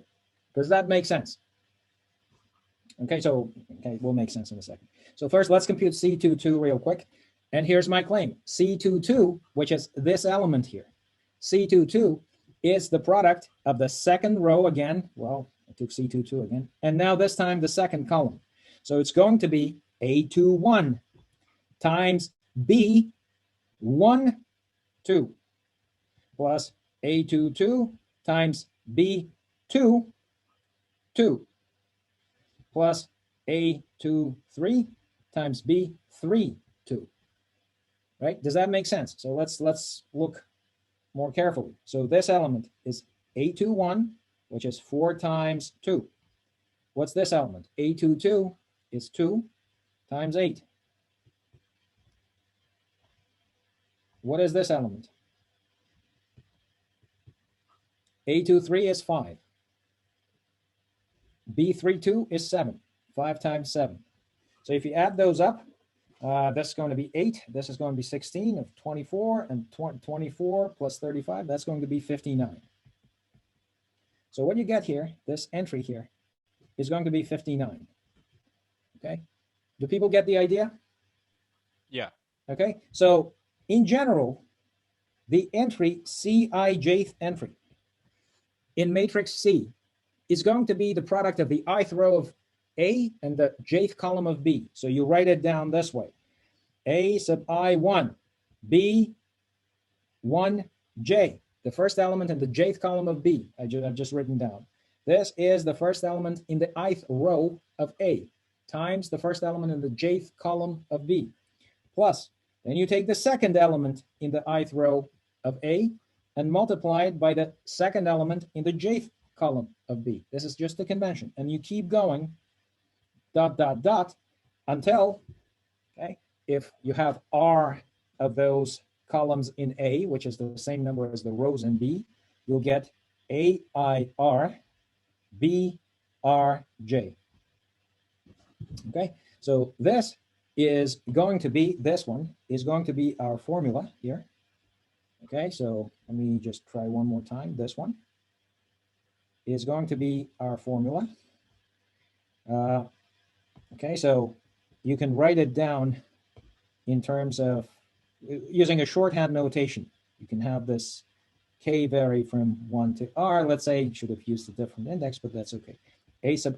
Does that make sense? Okay, we'll make sense in a second. So first, let's compute C22 real quick. And here's my claim. C22, which is this element here, C22 is the product of the second row again. Well, I took C22 again. And now this time the second column. So it's going to be A21 times B12 plus A22 times B22 plus A23 times B32. Right? Does that make sense? So let's look more carefully. So this element is A21, which is 4 times 2. What's this element? A22 is 2 times 8. What is this element? A23 is 5. B32 is 7. 5 times 7. So if you add those up, that's going to be 8. This is going to be 16 of 24, and 24 plus 35, that's going to be 59. So what you get here, this entry here, is going to be 59. Okay? Do people get the idea? Yeah. Okay? So in general, the entry Cij entry in matrix C is going to be the product of the ith row of A and the jth column of B. So you write it down this way. A sub I1, B1, J, the first element in the jth column of B. I've just written down. This is the first element in the ith row of A times the first element in the jth column of B. Plus, then you take the second element in the ith row of A and multiply it by the second element in the jth column of B. This is just the convention. And you keep going, ... until, okay, if you have R of those columns in A, which is the same number as the rows in B, you'll get AIR, BRJ. Okay, so this is going to be, this one is going to be our formula here. Okay, so let me just try one more time. This one is going to be our formula. Okay, so you can write it down in terms of using a shorthand notation. You can have this k vary from 1 to r. Let's say should have used a different index, but that's okay. A sub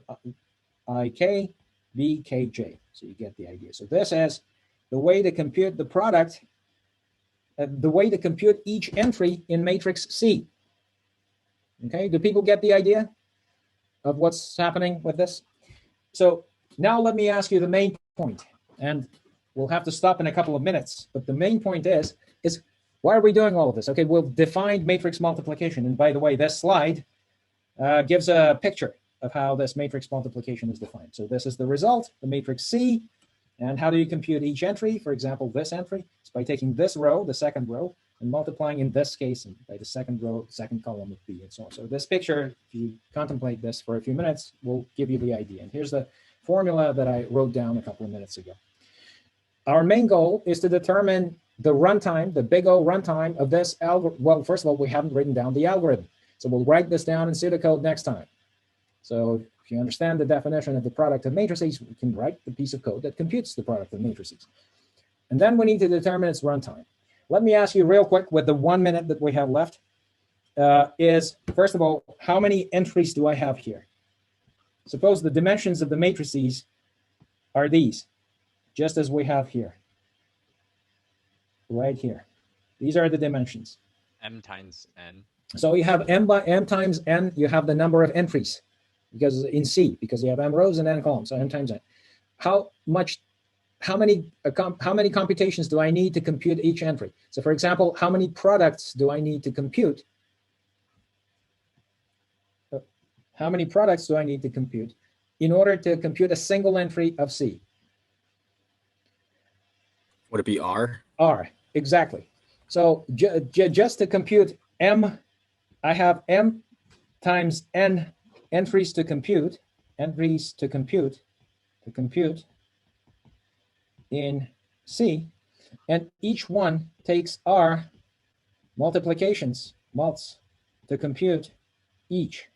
ik, b kj. So you get the idea. So this is the way to compute the product, the way to compute each entry in matrix C. Okay, do people get the idea of what's happening with this? So now let me ask you the main point, and we'll have to stop in a couple of minutes, but the main point is why are we doing all of this? Okay, we'll define matrix multiplication. And by the way, this slide gives a picture of how this matrix multiplication is defined. So this is the result, the matrix C. And how do you compute each entry? For example, this entry is by taking this row, the second row, and multiplying in this case by the second row, second column of B, and so on. So this picture, if you contemplate this for a few minutes, will give you the idea. And here's the formula that I wrote down a couple of minutes ago. Our main goal is to determine the runtime, the big O runtime of this algorithm. Well, first of all, we haven't written down the algorithm. So we'll write this down in pseudocode next time. So if you understand the definition of the product of matrices, we can write the piece of code that computes the product of matrices. And then we need to determine its runtime. Let me ask you real quick with the 1 minute that we have left is, first of all, how many entries do I have here? Suppose the dimensions of the matrices are these, just as we have here, right here. These are the dimensions. M times n. So you have m times n, you have the number of entries, because in C, because you have m rows and n columns, so m times n. How many computations do I need to compute each entry? So for example, how many products do I need to compute? How many products do I need to compute in order to compute a single entry of C? Would it be R? R, exactly. So just to compute m, I have m times n entries to compute, in C, and each one takes R multiplications, mults, to compute each.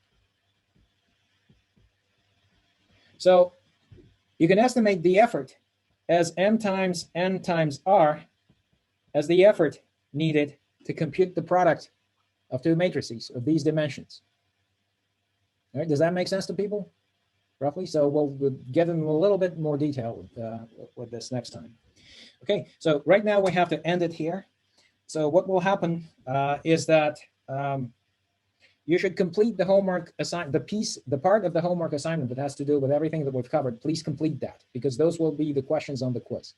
So you can estimate the effort as m times n times R as the effort needed to compute the product of two matrices of these dimensions. All right, does that make sense to people? Roughly, so we'll get in a little bit more detail with this next time. Okay, so right now we have to end it here. So what will happen is that you should complete the homework the part of the homework assignment that has to do with everything that we've covered. Please complete that, because those will be the questions on the quiz.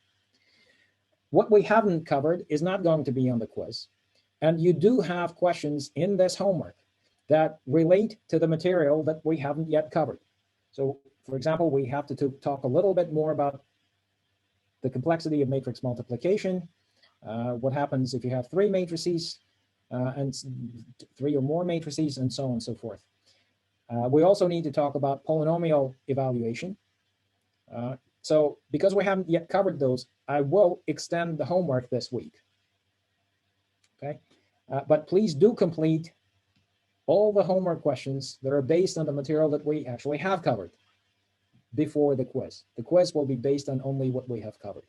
What we haven't covered is not going to be on the quiz, and you do have questions in this homework that relate to the material that we haven't yet covered. So, for example, we have to talk a little bit more about the complexity of matrix multiplication, what happens if you have three matrices, and three or more matrices, and so on and so forth. We also need to talk about polynomial evaluation. So because we haven't yet covered those, I will extend the homework this week. Okay, but please do complete all the homework questions that are based on the material that we actually have covered before the quiz. The quiz will be based on only what we have covered.